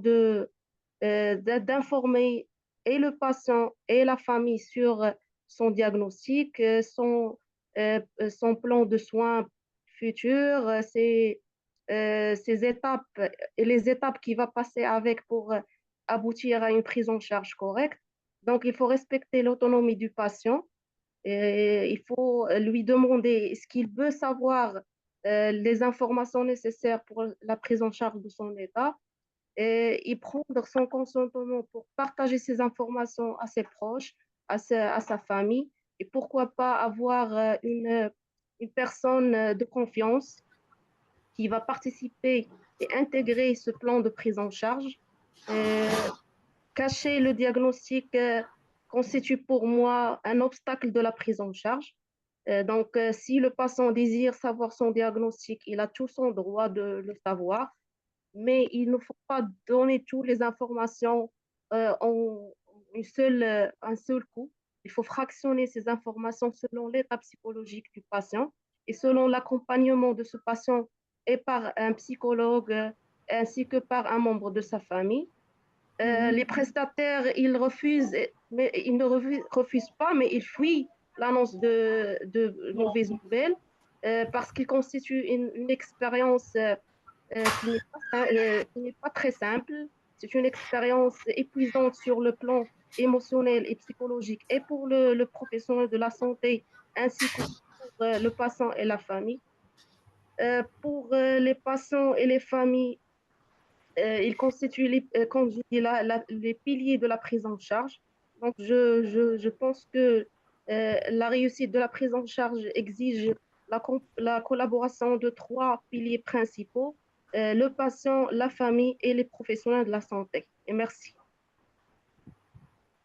d'informer et le patient et la famille sur son diagnostic, son plan de soins futurs, ses étapes et les étapes qu'il va passer avec pour aboutir à une prise en charge correcte. Donc, il faut respecter l'autonomie du patient et il faut lui demander ce qu'il veut savoir, les informations nécessaires pour la prise en charge de son état et prendre son consentement pour partager ces informations à ses proches, à sa famille et pourquoi pas avoir une personne de confiance qui va participer et intégrer ce plan de prise en charge. Cacher le diagnostic constitue pour moi un obstacle de la prise en charge. Donc, si le patient désire savoir son diagnostic, il a tout son droit de le savoir, mais il ne faut pas donner toutes les informations en un seul coup. Il faut fractionner ces informations selon l'état psychologique du patient et selon l'accompagnement de ce patient et par un psychologue ainsi que par un membre de sa famille. Les prestataires, ils refusent, mais ils ne refusent pas, mais ils fuient l'annonce de mauvaises nouvelles parce qu'ils constituent une expérience qui n'est pas très simple. C'est une expérience épuisante sur le plan émotionnel et psychologique et pour le professionnel de la santé ainsi que pour le patient et la famille. Pour les patients et les familles, ils constituent, comme je dis, les piliers de la prise en charge. Donc, je pense que la réussite de la prise en charge exige la collaboration de trois piliers principaux, le patient, la famille et les professionnels de la santé. Et merci.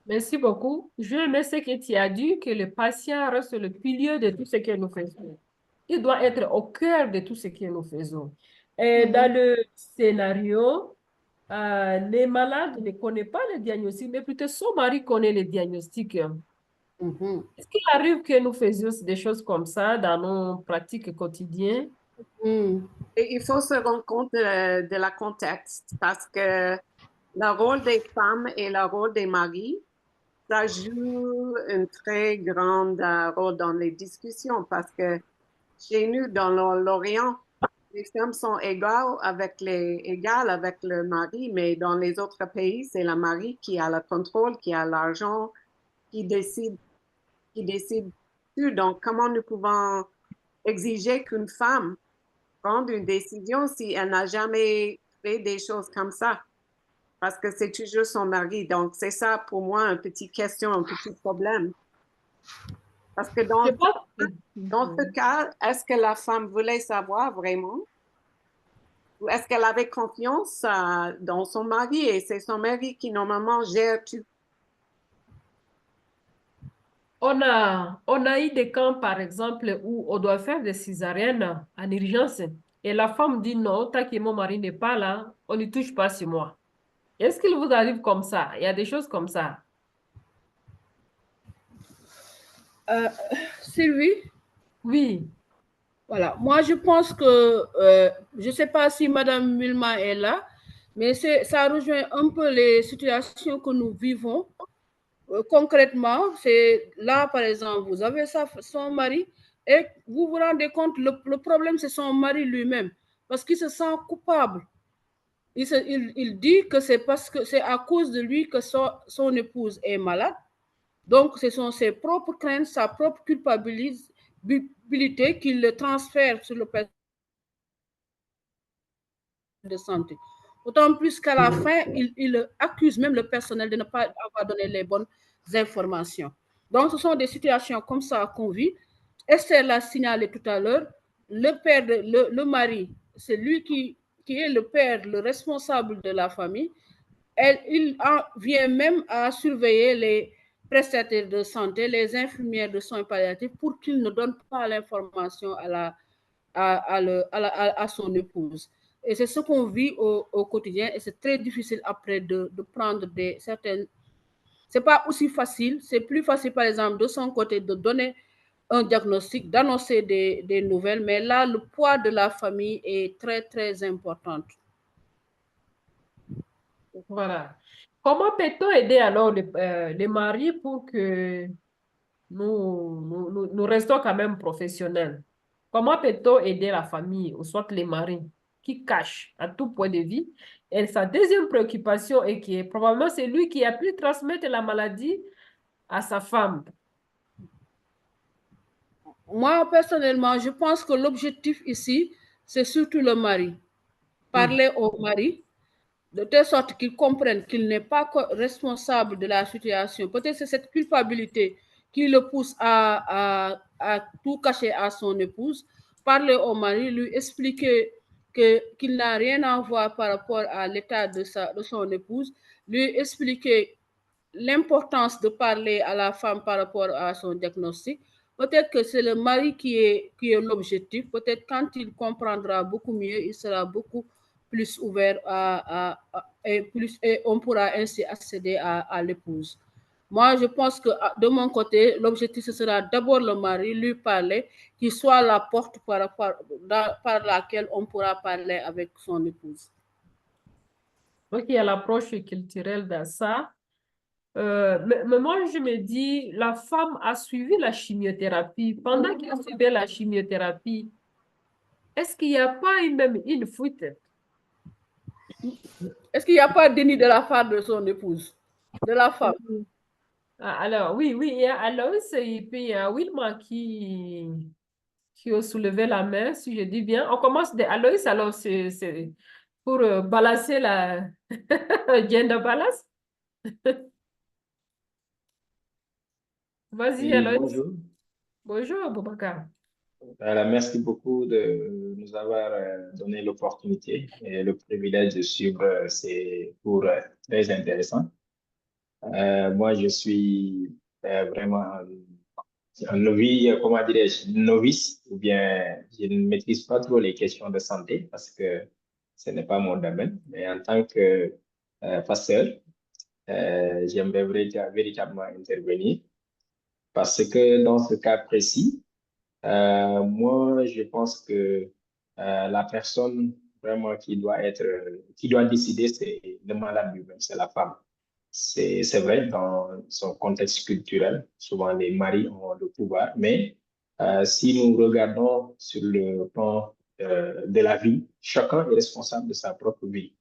Merci beaucoup. Je aimais ce que tu as dit, que le patient reste le pilier de tout ce que nous faisons. Il doit être au cœur de tout ce que nous faisons. Et dans le scénario, les malades ne connaissent pas le diagnostic, mais plutôt son mari connaît le diagnostic. Est-ce qu'il arrive que nous faisions des choses comme ça dans nos pratiques quotidiennes? Et il faut se rendre compte de la contexte parce que le rôle des femmes et le rôle des maris, ça joue un très grand rôle dans les discussions parce que chez nous, dans l'Orient, les femmes sont égales avec le mari, mais dans les autres pays, c'est le mari qui a le contrôle, qui a l'argent, qui décide tout. Donc, comment nous pouvons exiger qu'une femme prenne une décision si elle n'a jamais fait des choses comme ça? Parce que c'est toujours son mari. Donc, c'est ça pour moi une petite question, un petit problème. Parce que dans ce cas, est-ce que la femme voulait savoir vraiment? Ou est-ce qu'elle avait confiance dans son mari et c'est son mari qui normalement gère tout? On a eu des cas, par exemple, où on doit faire des césariennes en urgence. Et la femme dit non, tant que mon mari n'est pas là, on ne touche pas sur moi. Est-ce qu'il vous arrive comme ça? Il y a des choses comme ça. Sylvie? Oui. Voilà, moi je pense que, je ne sais pas si Madame Milma est là, mais ça rejoint un peu les situations que nous vivons. Concrètement, c'est là, par exemple, vous avez son mari et vous vous rendez compte, le problème, c'est son mari lui-même, parce qu'il se sent coupable. il dit que c'est parce que c'est à cause de lui que son épouse est malade. Donc, ce sont ses propres craintes, sa propre culpabilité qu'il le transfère sur le personnel de santé. D'autant plus qu'à la fin, il accuse même le personnel de ne pas avoir donné les bonnes informations. Donc, ce sont des situations comme ça qu'on vit. Esther l'a signalé tout à l'heure. Le mari, c'est lui qui est le père, le responsable de la famille. Il en vient même à surveiller les prestataires de santé, les infirmières de soins palliatifs pour qu'ils ne donnent pas l'information à son épouse. Et c'est ce qu'on vit au quotidien et c'est très difficile après de prendre certaines... C'est pas aussi facile, c'est plus facile par exemple de son côté de donner un diagnostic, d'annoncer des nouvelles, mais là le poids de la famille est très très important. Voilà. Comment peut-on aider alors les maris pour que nous restons quand même professionnels? Comment peut-on aider la famille, ou soit les maris, qui cachent à tout point de vue? Et sa deuxième préoccupation est que probablement c'est lui qui a pu transmettre la maladie à sa femme. Moi, personnellement, je pense que l'objectif ici, c'est surtout le mari. Parler au mari, de telle sorte qu'il comprenne qu'il n'est pas responsable de la situation. Peut-être c'est cette culpabilité qui le pousse à tout cacher à son épouse. Parler au mari, lui expliquer qu'il n'a rien à voir par rapport à l'état de son épouse, lui expliquer l'importance de parler à la femme par rapport à son diagnostic. Peut-être que c'est le mari qui est l'objectif. Peut-être quand il comprendra beaucoup mieux, il sera beaucoup plus ouvert et on pourra ainsi accéder à l'épouse. Moi, je pense que de mon côté, l'objectif, ce sera d'abord le mari, lui parler, qu'il soit la porte par laquelle on pourra parler avec son épouse. Donc, il y a l'approche culturelle dans ça. Mais moi, je me dis, la femme a suivi la chimiothérapie. Pendant qu'elle suivait la chimiothérapie, est-ce qu'il n'y a pas même une fuite? Est-ce qu'il n'y a pas de déni de la part de son épouse, de la femme? Alors, oui, il y a Aloïs et puis il y a Wilma qui a soulevé la main, si je dis bien. On commence de Aloïs, alors c'est pour balancer la gender balance. Vas-y, Oui, Aloïs. bonjour. Bonjour, Boubacar. Voilà, merci beaucoup de nous avoir donné l'opportunité et le privilège de suivre ces cours très intéressants. Moi, je suis vraiment un novice, comment dirais-je, novice, ou bien je ne maîtrise pas trop les questions de santé parce que ce n'est pas mon domaine. Mais en tant que pasteur, j'aimerais véritablement intervenir parce que dans ce cas précis, moi, je pense que la personne vraiment qui doit décider, c'est le malade lui-même, c'est la femme. C'est vrai, dans son contexte culturel, souvent les maris ont le pouvoir, mais si nous regardons sur le plan de la vie, chacun est responsable de sa propre vie.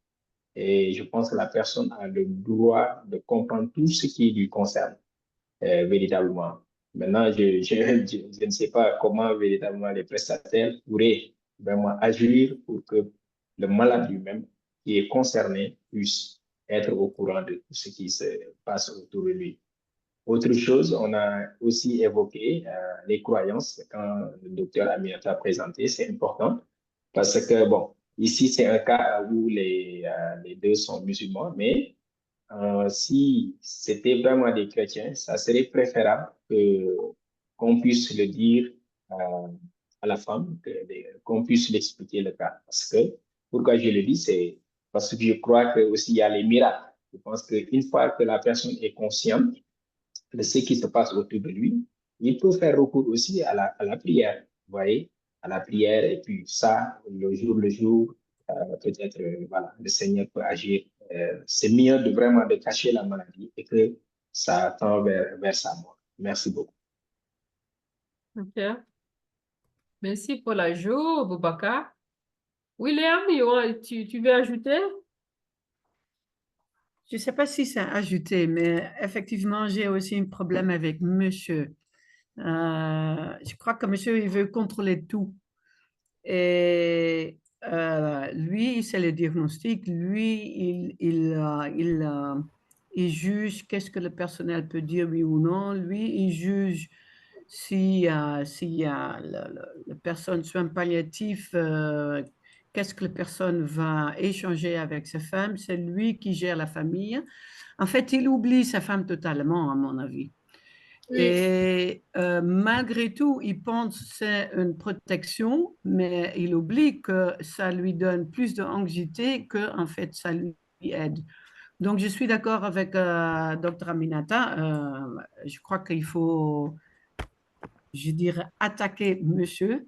Et je pense que la personne a le droit de comprendre tout ce qui lui concerne véritablement. Maintenant, je ne sais pas comment véritablement les prestataires pourraient vraiment agir pour que le malade lui-même qui est concerné puisse être au courant de tout ce qui se passe autour de lui. Autre chose, on a aussi évoqué les croyances quand le docteur Aminata a présenté, c'est important parce que, bon, ici, c'est un cas où les deux sont musulmans, mais si c'était vraiment des chrétiens, ça serait préférable qu'on puisse le dire à la femme, qu'on puisse l'expliquer le cas. Parce que, pourquoi je le dis, c'est parce que je crois que aussi il y a les miracles. Je pense qu'une fois que la personne est consciente de ce qui se passe autour de lui, il peut faire recours aussi à la prière, vous voyez, à la prière, et puis ça, le jour, peut-être, voilà, le Seigneur peut agir. C'est mieux de vraiment de cacher la maladie et que ça tend vers sa mort. Merci beaucoup. OK. Merci pour l'ajout, Boubacar. William, tu veux ajouter? Je ne sais pas si c'est ajouté, mais effectivement, j'ai aussi un problème avec monsieur. Je crois que monsieur, il veut contrôler tout. Et lui, c'est le diagnostic. Lui, il juge qu'est-ce que le personnel peut dire, oui ou non. Lui, il juge si la personne soins palliatifs, qu'est-ce que la personne va échanger avec sa femme. C'est lui qui gère la famille. En fait, il oublie sa femme totalement, à mon avis. Oui. Et malgré tout, il pense que c'est une protection, mais il oublie que ça lui donne plus d'anxiété que, en fait, ça lui aide. Donc, je suis d'accord avec Dr. Aminata. Je crois qu'il faut, je dirais, attaquer monsieur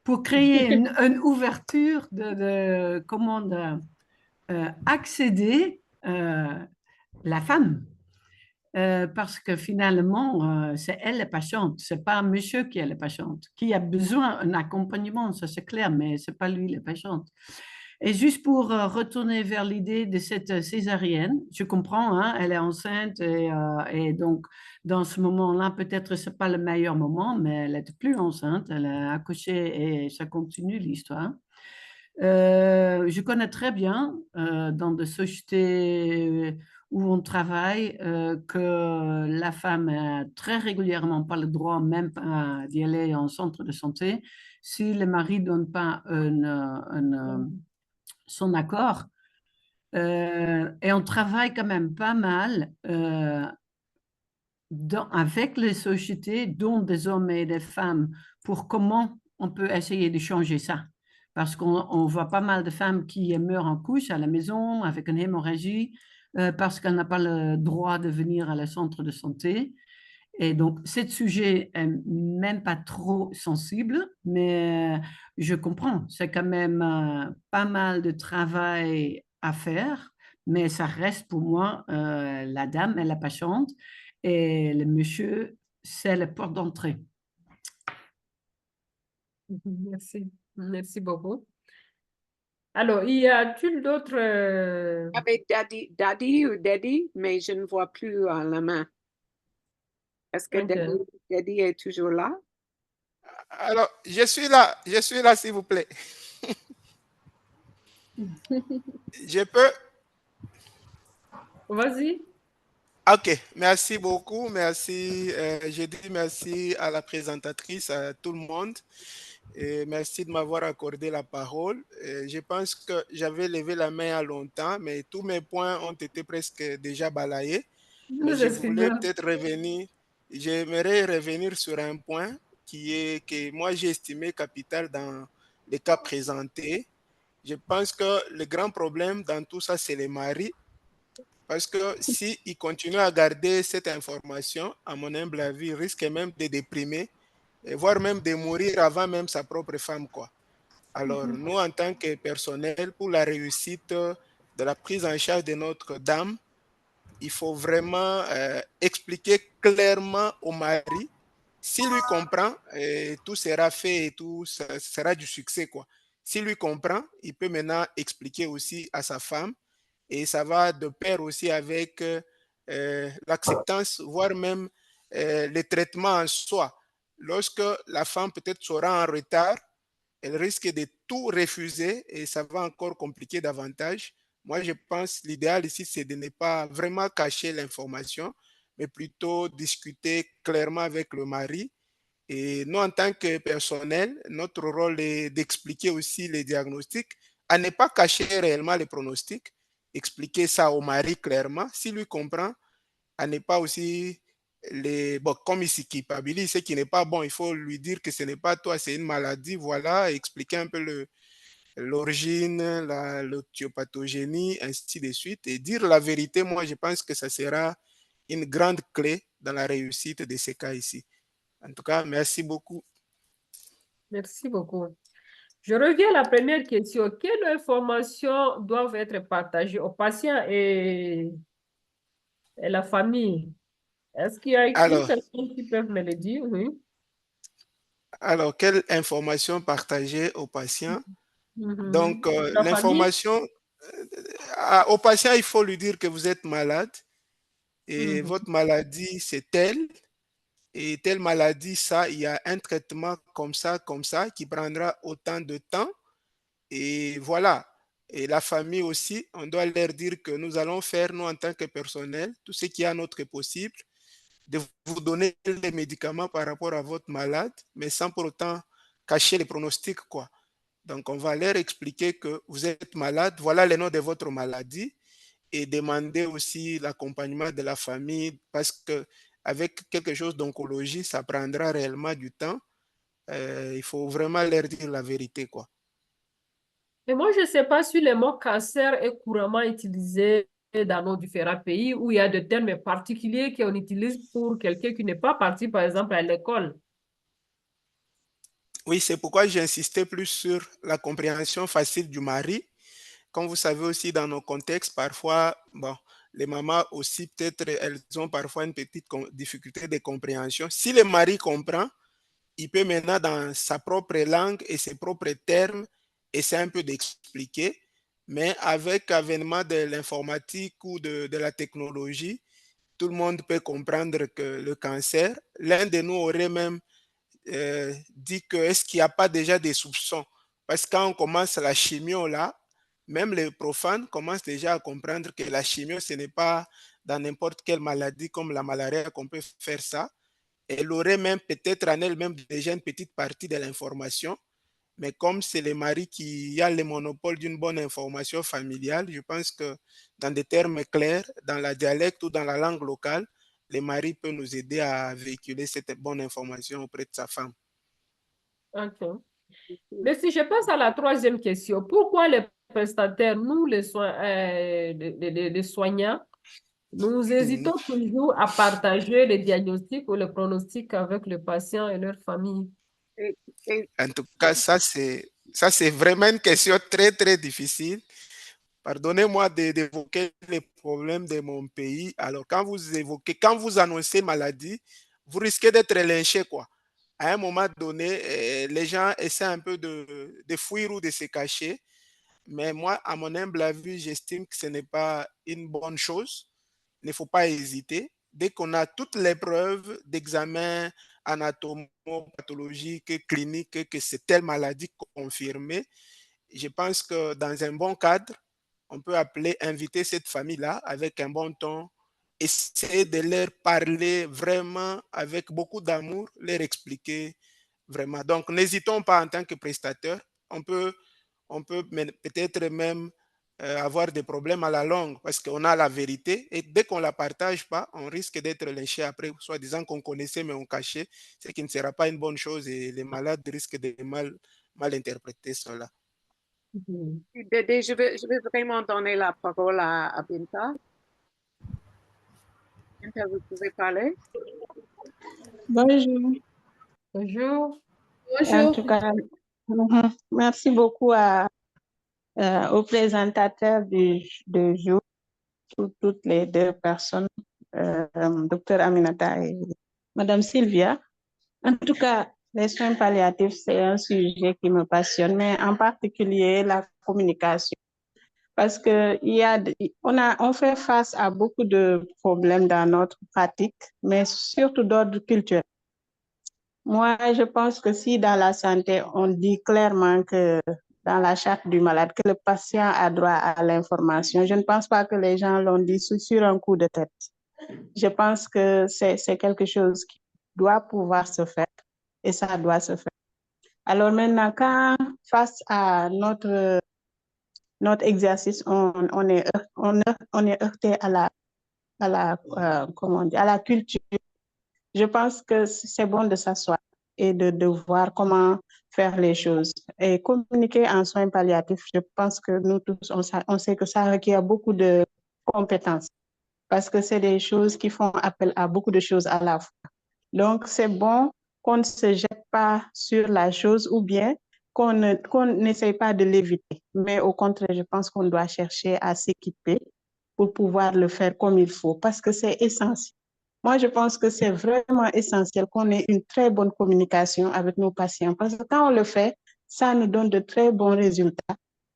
pour créer une ouverture de comment accéder la femme. Parce que finalement, c'est elle la patiente, c'est pas monsieur qui est la patiente, qui a besoin d'un accompagnement, ça c'est clair, mais c'est pas lui la patiente. Et juste pour retourner vers l'idée de cette césarienne, je comprends, hein, elle est enceinte et donc dans ce moment-là, peut-être c'est pas le meilleur moment, mais elle n'est plus enceinte, elle a accouché et ça continue l'histoire. Je connais très bien dans des sociétés où on travaille que la femme n'a très régulièrement pas le droit même d'y aller en centre de santé si le mari ne donne pas son accord. Et on travaille quand même pas mal avec les sociétés, dont des hommes et des femmes, pour comment on peut essayer de changer ça. Parce qu'on voit pas mal de femmes qui meurent en couche à la maison avec une hémorragie parce qu'elles n'ont pas le droit de venir à le centre de santé. Et donc, ce sujet est même pas trop sensible, mais je comprends. C'est quand même pas mal de travail à faire, mais ça reste pour moi la dame est la patiente et le monsieur, c'est la porte d'entrée. Merci. Merci beaucoup. Alors, y a-t-il d'autres... Avec Daddy ou Daddy, mais je ne vois plus la main. Est-ce que Daddy est toujours là? Alors, je suis là, s'il vous plaît. Je peux? Vas-y. Ok, merci beaucoup. Merci. Je dis merci à la présentatrice, à tout le monde. Et merci de m'avoir accordé la parole. Je pense que j'avais levé la main il y a longtemps, mais tous mes points ont été presque déjà balayés. Mais je voulais peut-être revenir. J'aimerais revenir sur un point qui est que moi j'ai estimé capital dans les cas présentés. Je pense que le grand problème dans tout ça, c'est les maris. Parce que s'ils continuent à garder cette information, à mon humble avis, ils risquent même de déprimer, et voire même de mourir avant même sa propre femme, quoi. Alors, nous, en tant que personnel, pour la réussite de la prise en charge de notre dame, il faut vraiment expliquer clairement au mari. S'il lui comprend, tout sera fait et tout sera du succès, quoi. S'il lui comprend, il peut maintenant expliquer aussi à sa femme et ça va de pair aussi avec l'acceptance, voire même le traitement en soi. Lorsque la femme peut-être sera en retard, elle risque de tout refuser et ça va encore compliquer davantage. Moi, je pense que l'idéal ici, c'est de ne pas vraiment cacher l'information, mais plutôt discuter clairement avec le mari. Et nous, en tant que personnel, notre rôle est d'expliquer aussi les diagnostics, à ne pas cacher réellement les pronostics, expliquer ça au mari clairement, s'il lui comprend, à ne pas aussi comme il s'y culpabilise, ce qui n'est pas bon, il faut lui dire que ce n'est pas toi, c'est une maladie, voilà, expliquer un peu l'origine, l'otiopathogynie, ainsi de suite, et dire la vérité. Moi, je pense que ça sera une grande clé dans la réussite de ces cas ici. En tout cas, merci beaucoup. Merci beaucoup. Je reviens à la première question. Quelles informations doivent être partagées aux patients et la famille? Est-ce qu'il y a une personne qui peut me le dire? Oui. Alors, quelle information partager aux patients? Donc, La l'information, au patient, il faut lui dire que vous êtes malade et votre maladie, c'est telle. Et telle maladie, ça, il y a un traitement comme ça, qui prendra autant de temps. Et voilà. Et la famille aussi, on doit leur dire que nous allons faire, nous, en tant que personnel, tout ce qui est à notre possible, de vous donner les médicaments par rapport à votre malade, mais sans pour autant cacher les pronostics, quoi. Donc, on va leur expliquer que vous êtes malade, voilà le nom de votre maladie, et demander aussi l'accompagnement de la famille, parce que avec quelque chose d'oncologie, ça prendra réellement du temps. Il faut vraiment leur dire la vérité, quoi. Et moi, je ne sais pas si le mot cancer est couramment utilisé dans nos différents pays où il y a des termes particuliers qu'on utilise pour quelqu'un qui n'est pas parti, par exemple, à l'école. Oui, c'est pourquoi j'ai insisté plus sur la compréhension facile du mari. Comme vous savez aussi, dans nos contextes, parfois, bon, les mamans aussi, peut-être, elles ont parfois une petite difficulté de compréhension. Si le mari comprend, il peut maintenant, dans sa propre langue et ses propres termes, essayer un peu d'expliquer. Mais avec l'avènement de l'informatique ou de la technologie, tout le monde peut comprendre que le cancer, l'un de nous aurait même dit que est-ce qu'il n'y a pas déjà des soupçons? Parce que quand on commence la chimio là, même les profanes commencent déjà à comprendre que la chimio, ce n'est pas dans n'importe quelle maladie comme la malaria qu'on peut faire ça. Elle aurait même peut-être en elle-même déjà une petite partie de l'information, mais comme c'est le mari qui a le monopole d'une bonne information familiale, je pense que dans des termes clairs, dans la dialecte ou dans la langue locale, le mari peut nous aider à véhiculer cette bonne information auprès de sa femme. OK. Mais si je passe à la troisième question, pourquoi les prestataires, nous les soignants, nous hésitons toujours à partager les diagnostics ou les pronostics avec le patient et leur famille? En tout cas, ça c'est vraiment une question très, très difficile. Pardonnez-moi d'évoquer les problèmes de mon pays. Alors, quand vous annoncez maladie, vous risquez d'être lynché, quoi. À un moment donné, les gens essaient un peu de fuir ou de se cacher. Mais moi, à mon humble avis, j'estime que ce n'est pas une bonne chose. Il ne faut pas hésiter. Dès qu'on a toutes les preuves d'examen anatomo-pathologique, clinique, que c'est telle maladie confirmée, je pense que dans un bon cadre, on peut inviter cette famille-là avec un bon ton, essayer de leur parler vraiment avec beaucoup d'amour, leur expliquer vraiment. Donc, n'hésitons pas en tant que prestataire. On peut peut-être même avoir des problèmes à la longue parce qu'on a la vérité et dès qu'on ne la partage pas, on risque d'être lynché après, soit disant qu'on connaissait mais on cachait, ce qui ne sera pas une bonne chose et les malades risquent de mal interpréter cela. Dédé, je vais vraiment donner la parole à Binta. Binta, vous pouvez parler? Bonjour. Bonjour. En tout cas, merci beaucoup au présentateur du jour, toutes les deux personnes, Dr Aminata et Madame Sylvia. En tout cas, les soins palliatifs, c'est un sujet qui me passionne, mais en particulier la communication. Parce que on fait face à beaucoup de problèmes dans notre pratique, mais surtout d'ordre culturel. Moi, je pense que si dans la santé, on dit clairement que dans la charte du malade, que le patient a droit à l'information, je ne pense pas que les gens l'ont dit sur un coup de tête. Je pense que c'est quelque chose qui doit pouvoir se faire et ça doit se faire. Alors maintenant, quand face à notre exercice, on est heurté à la culture. Je pense que c'est bon de s'asseoir et de voir comment faire les choses. Et communiquer en soins palliatifs, je pense que nous tous, on sait que ça requiert beaucoup de compétences parce que c'est des choses qui font appel à beaucoup de choses à la fois. Donc, c'est bon qu'on ne se jette pas sur la chose ou bien qu'on n'essaye pas de l'éviter. Mais au contraire, je pense qu'on doit chercher à s'équiper pour pouvoir le faire comme il faut parce que c'est essentiel. Moi, je pense que c'est vraiment essentiel qu'on ait une très bonne communication avec nos patients parce que quand on le fait, ça nous donne de très bons résultats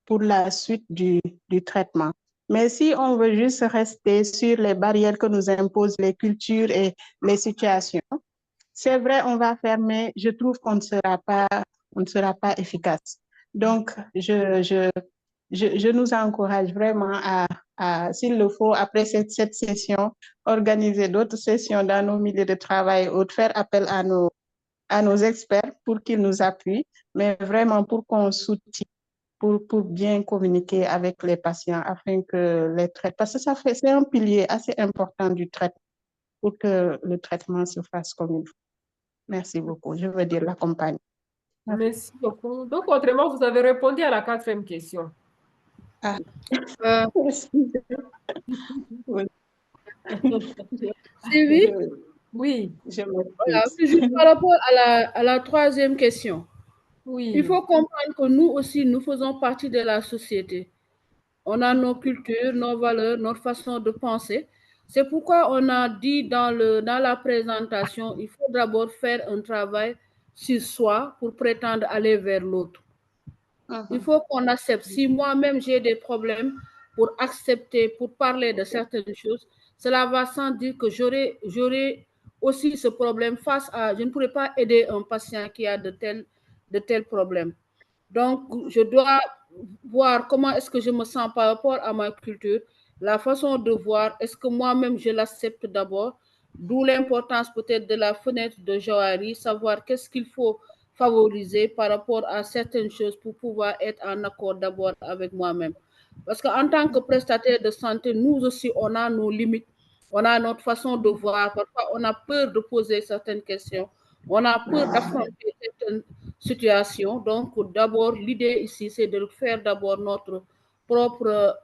pour la suite du traitement. Mais si on veut juste rester sur les barrières que nous imposent les cultures et les situations, c'est vrai, on va faire, mais je trouve qu'on ne sera pas efficace. Donc, je nous encourage vraiment à s'il le faut, après cette session, organiser d'autres sessions dans nos milieux de travail ou de faire appel à nos experts pour qu'ils nous appuient, mais vraiment pour qu'on soutient, pour bien communiquer avec les patients afin que les traitements, parce que c'est un pilier assez important du traitement pour que le traitement se fasse comme il faut. Merci beaucoup. Je veux dire la compagnie. Merci beaucoup. Donc, autrement, vous avez répondu à la 4e question. Ah. Oui. Sylvie? Oui. Voilà, juste par rapport à la 3e question. Oui. Il faut comprendre que nous aussi, nous faisons partie de la société. On a nos cultures, nos valeurs, notre façon de penser. C'est pourquoi on a dit dans la présentation, il faut d'abord faire un travail sur soi pour prétendre aller vers l'autre. Il faut qu'on accepte. Si moi-même j'ai des problèmes pour accepter, pour parler de certaines choses, cela va sans dire que j'aurai aussi ce problème face à... Je ne pourrais pas aider un patient qui a de tels problèmes. Donc, je dois voir comment est-ce que je me sens par rapport à ma culture, la façon de voir, est-ce que moi-même je l'accepte d'abord, d'où l'importance peut-être de la fenêtre de Johari, savoir qu'est-ce qu'il faut favoriser par rapport à certaines choses pour pouvoir être en accord d'abord avec moi-même. Parce qu'en tant que prestataire de santé, nous aussi, on a nos limites, on a notre façon de voir, parfois on a peur de poser certaines questions, on a peur d'affronter certaines situations. Donc, d'abord, l'idée ici, c'est de faire d'abord notre propre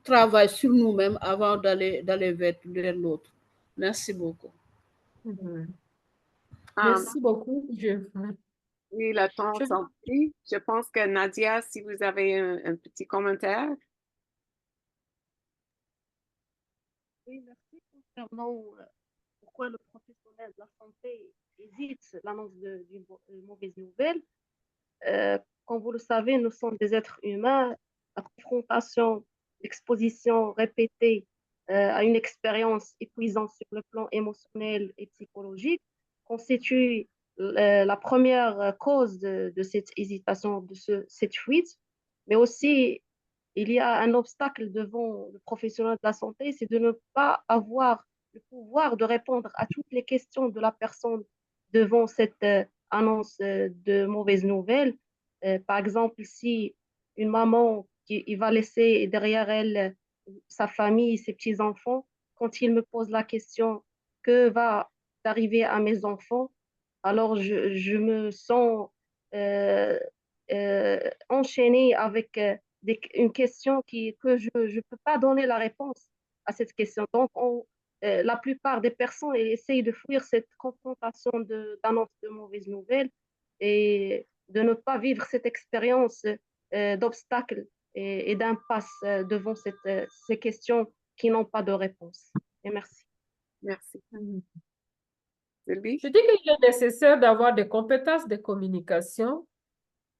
travail sur nous-mêmes avant d'aller vers l'autre. Merci beaucoup. Merci beaucoup. Oui, le temps s'en prie. Je pense que Nadia, si vous avez un petit commentaire. Oui, merci. Concernant pourquoi le professionnel de la santé hésite l'annonce d'une mauvaise nouvelle, comme vous le savez, nous sommes des êtres humains. La confrontation, l'exposition répétée à une expérience épuisante sur le plan émotionnel et psychologique constitue la première cause de cette hésitation, de cette fuite. Mais aussi, il y a un obstacle devant le professionnel de la santé, c'est de ne pas avoir le pouvoir de répondre à toutes les questions de la personne devant cette annonce de mauvaises nouvelles. Par exemple, si une maman il va laisser derrière elle sa famille, ses petits-enfants, quand il me pose la question que va arriver à mes enfants, alors je me sens enchaînée avec une question que je ne peux pas donner la réponse à cette question. Donc, la plupart des personnes essayent de fuir cette confrontation d'annonce de mauvaises nouvelles et de ne pas vivre cette expérience d'obstacle et d'impasse devant ces questions qui n'ont pas de réponse. Et merci. Merci. Je dis qu'il est nécessaire d'avoir des compétences de communication.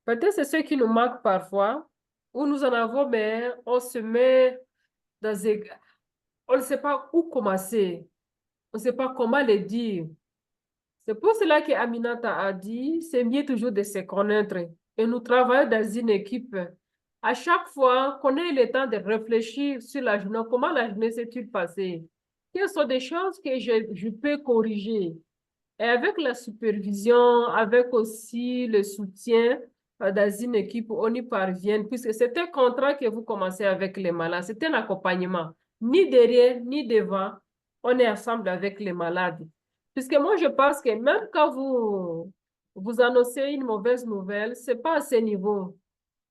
Peut-être c'est ce qui nous manque parfois, où nous en avons, mais on se met dans des... On ne sait pas où commencer. On ne sait pas comment le dire. C'est pour cela qu'Aminata a dit, c'est mieux toujours de se connaître. Et nous travaillons dans une équipe. À chaque fois qu'on ait le temps de réfléchir sur la journée, comment la journée s'est-il passée? Quelles sont des choses que je peux corriger? Et avec la supervision, avec aussi le soutien dans une équipe, on y parvient, puisque c'est un contrat que vous commencez avec les malades, c'est un accompagnement. Ni derrière, ni devant, on est ensemble avec les malades. Puisque moi, je pense que même quand vous annoncez une mauvaise nouvelle, ce n'est pas à ce niveau.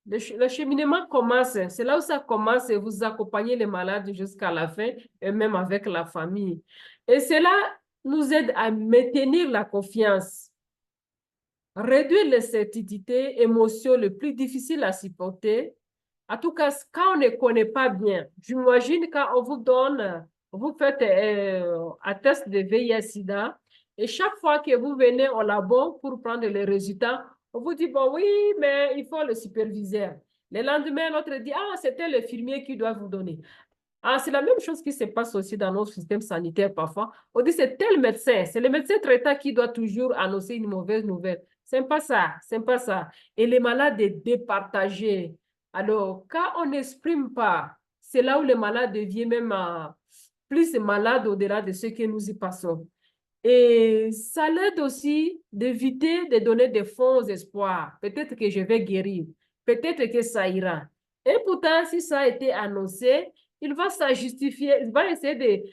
Le cheminement commence, c'est là où ça commence et vous accompagnez les malades jusqu'à la fin et même avec la famille. Et cela nous aide à maintenir la confiance, réduire l'incertitude, émotion le plus difficile à supporter. En tout cas, quand on ne connaît pas bien, j'imagine quand on vous donne, vous faites un test de VIH-Sida et chaque fois que vous venez au labo pour prendre les résultats, on vous dit, bon oui, mais il faut le superviseur. Le lendemain, l'autre dit, ah, c'était l'infirmier qui doit vous donner. Ah, c'est la même chose qui se passe aussi dans notre système sanitaire parfois. On dit c'est tel médecin, c'est le médecin traitant qui doit toujours annoncer une mauvaise nouvelle. C'est pas ça, c'est pas ça. Et les malades est départagé. Alors, quand on n'exprime pas, c'est là où le malade devient même plus malade au-delà de ce que nous y passons. Et ça l'aide aussi d'éviter de donner des faux espoirs. Peut-être que je vais guérir, peut-être que ça ira. Et pourtant, si ça a été annoncé, il va se justifier, il va essayer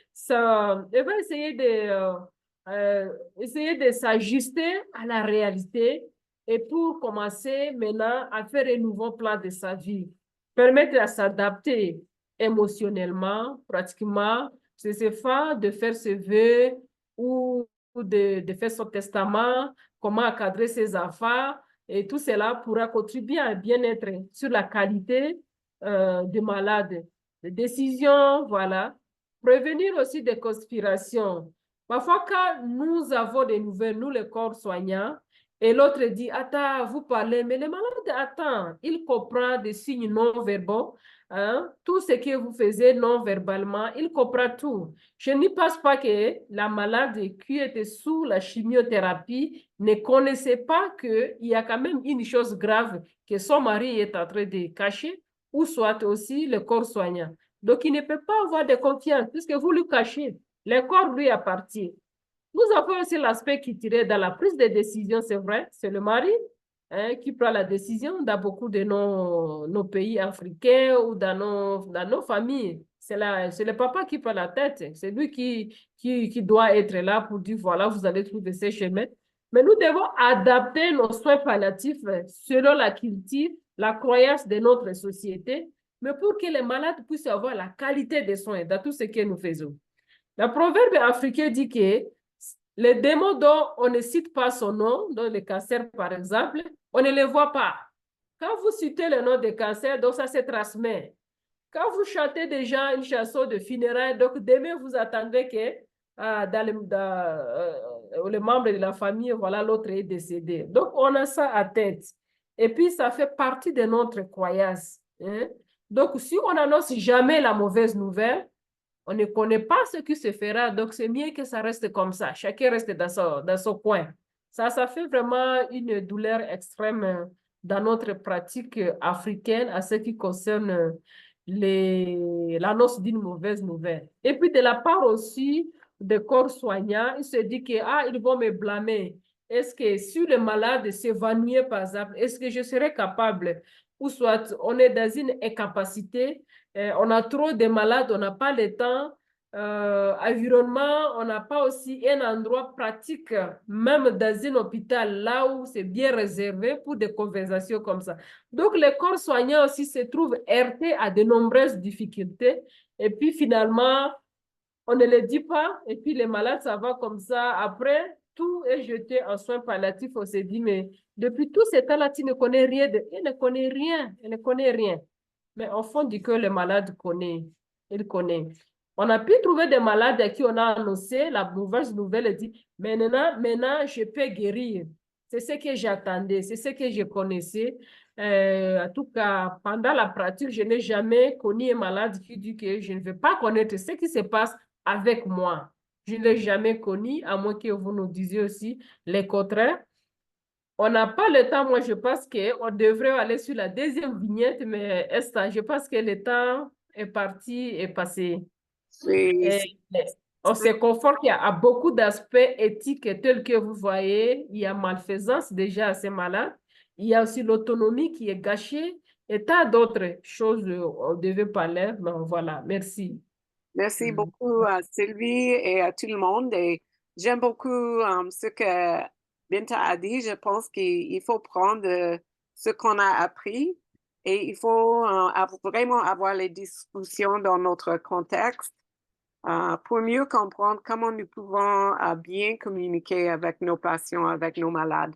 essayer de s'ajuster à la réalité et pour commencer maintenant à faire un nouveau plan de sa vie, permettre à s'adapter émotionnellement, pratiquement, c'est de faire ses vœux ou de faire son testament, comment encadrer ses affaires, et tout cela pourra contribuer à un bien-être sur la qualité des malades. Les décisions, voilà. Prévenir aussi des conspirations. Parfois, quand nous avons des nouvelles, nous, les corps soignants, et l'autre dit, attends, vous parlez, mais le malade attend, il comprend des signes non-verbaux, hein? Tout ce que vous faisiez non-verbalement, il comprend tout. Je n'y pense pas que la malade qui était sous la chimiothérapie ne connaissait pas qu'il y a quand même une chose grave que son mari est en train de cacher, ou soit aussi le corps soignant. Donc, il ne peut pas avoir de confiance puisque vous lui cachez. Le corps lui appartient. Nous avons aussi l'aspect qui tirait dans la prise de décision, c'est vrai, c'est le mari qui prend la décision dans beaucoup de nos pays africains ou dans nos familles. C'est le papa qui prend la tête. C'est lui qui doit être là pour dire, voilà, vous allez trouver ces chemins. Mais nous devons adapter nos soins palliatifs selon la culture, la croyance de notre société, mais pour que les malades puissent avoir la qualité des soins dans tout ce que nous faisons. Le proverbe africain dit que les démons dont on ne cite pas son nom, dans le cancer par exemple, on ne les voit pas. Quand vous citez le nom des cancers, donc ça se transmet. Quand vous chantez déjà une chanson de funérailles, donc demain vous attendez que les membres de la famille, voilà, l'autre est décédé. Donc on a ça à tête. Et puis ça fait partie de notre croyance. Hein? Donc si on n'annonce jamais la mauvaise nouvelle, on ne connaît pas ce qui se fera, donc c'est mieux que ça reste comme ça. Chacun reste dans son coin. Ça fait vraiment une douleur extrême dans notre pratique africaine à ce qui concerne l'annonce d'une mauvaise nouvelle. Et puis de la part aussi des corps soignants, il se dit que ils vont me blâmer. Est-ce que si le malade s'évanouit, par exemple, est-ce que je serai capable, ou soit on est dans une incapacité, on a trop de malades, on n'a pas le temps, environnement, on n'a pas aussi un endroit pratique, même dans un hôpital, là où c'est bien réservé pour des conversations comme ça. Donc, les corps soignants aussi se trouvent heurtés à de nombreuses difficultés. Et puis, finalement, on ne le dit pas. Et puis, les malades, ça va comme ça. Après, tout est jeté en soins palliatifs. On s'est dit, mais depuis tout ce temps-là, tu ne connais rien. Il ne connaît rien. Il ne connaît rien. Mais au fond du cœur, le malade connaît. Il connaît. On a pu trouver des malades à qui on a annoncé la mauvaise nouvelle et dit, maintenant, je peux guérir. C'est ce que j'attendais, c'est ce que je connaissais. En tout cas, pendant la pratique, je n'ai jamais connu un malade qui dit que je ne veux pas connaître ce qui se passe avec moi. Je ne l'ai jamais connu, à moins que vous nous disiez aussi le contraire. On n'a pas le temps, moi je pense qu'on devrait aller sur la deuxième vignette, mais Esther, je pense que le temps est parti et passé. Oui. On se conforte à beaucoup d'aspects éthiques tels que vous voyez. Il y a malfaisance déjà à ces malades. Il y a aussi l'autonomie qui est gâchée et tant d'autres choses, on devait parler. Mais voilà, merci. Merci beaucoup à Sylvie et à tout le monde. Et j'aime beaucoup ce que Binta a dit. Je pense qu'il faut prendre ce qu'on a appris et il faut vraiment avoir les discussions dans notre contexte pour mieux comprendre comment nous pouvons bien communiquer avec nos patients, avec nos malades.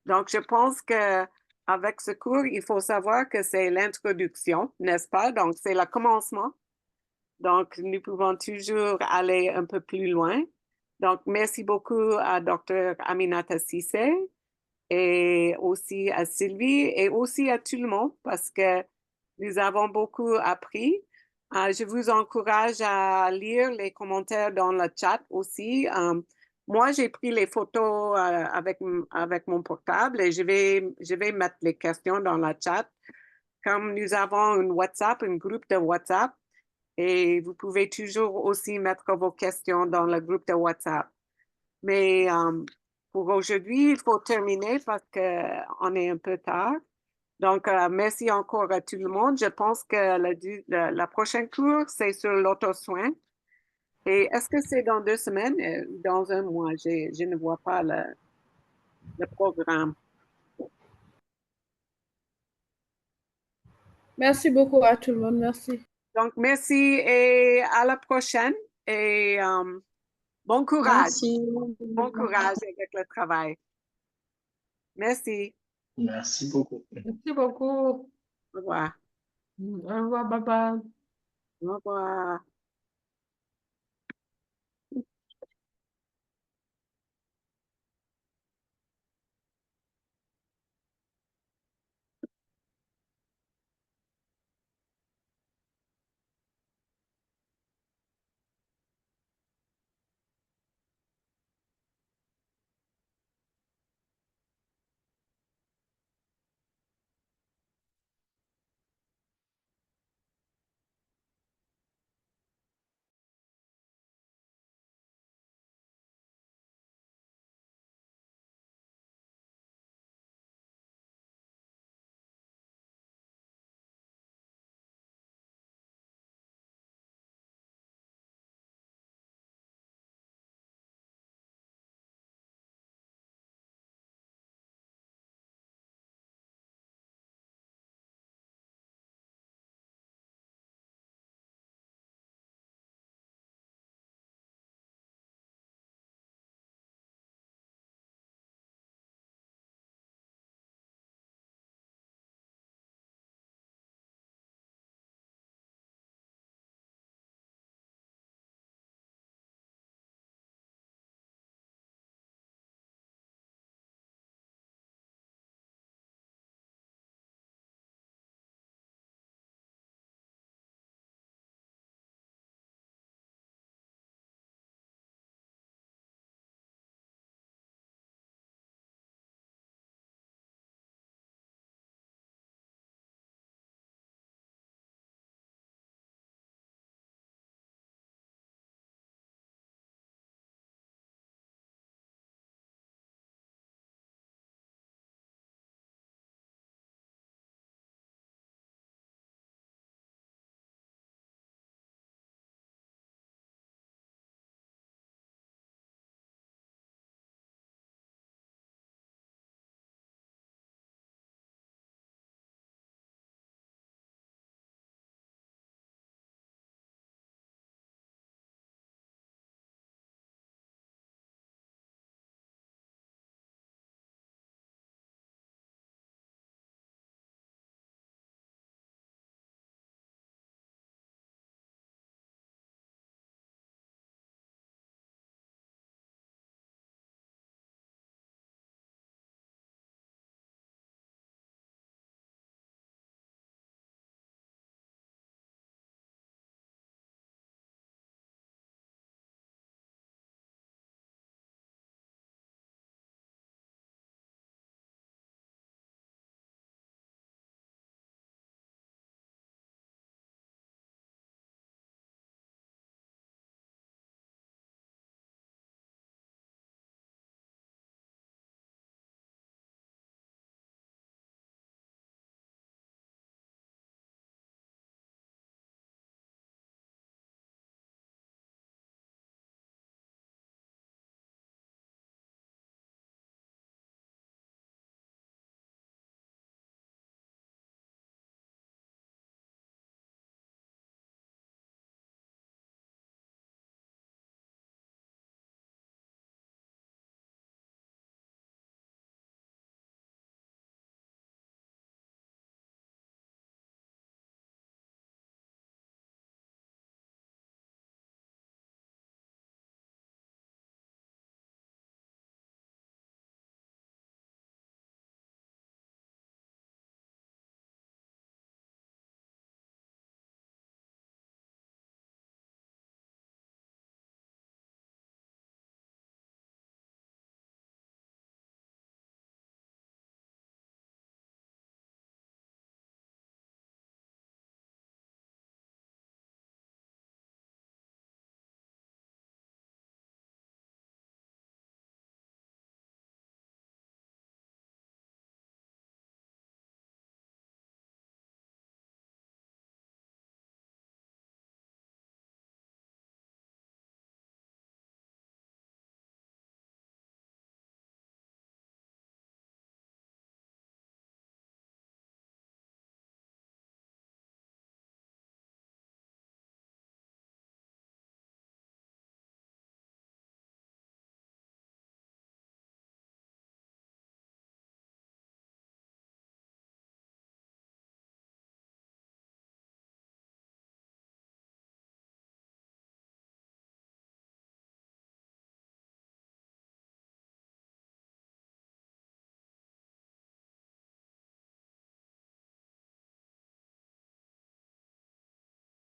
Donc, je pense qu'avec ce cours, il faut savoir que c'est l'introduction, n'est-ce pas? Donc, c'est le commencement. Donc, nous pouvons toujours aller un peu plus loin. Donc, merci beaucoup à Dr. Aminata Cissé et aussi à Sylvie et aussi à tout le monde parce que Nous avons beaucoup appris. Je vous encourage à lire les commentaires dans le chat aussi. Moi, j'ai pris les photos avec mon portable et je vais mettre les questions dans le chat. Comme nous avons un groupe de WhatsApp, et vous pouvez toujours aussi mettre vos questions dans le groupe de WhatsApp. Mais pour aujourd'hui, il faut terminer parce qu'on est un peu tard. Donc, merci encore à tout le monde. Je pense que la prochaine cours, c'est sur l'auto-soin. Et est-ce que c'est dans 2 semaines? Dans un mois? Je ne vois pas le programme. Merci beaucoup à tout le monde. Merci. Donc, merci et à la prochaine. Et bon courage. Merci. Bon courage avec le travail. Merci. Merci beaucoup. Merci beaucoup. Au revoir. Au revoir, bye bye. Au revoir.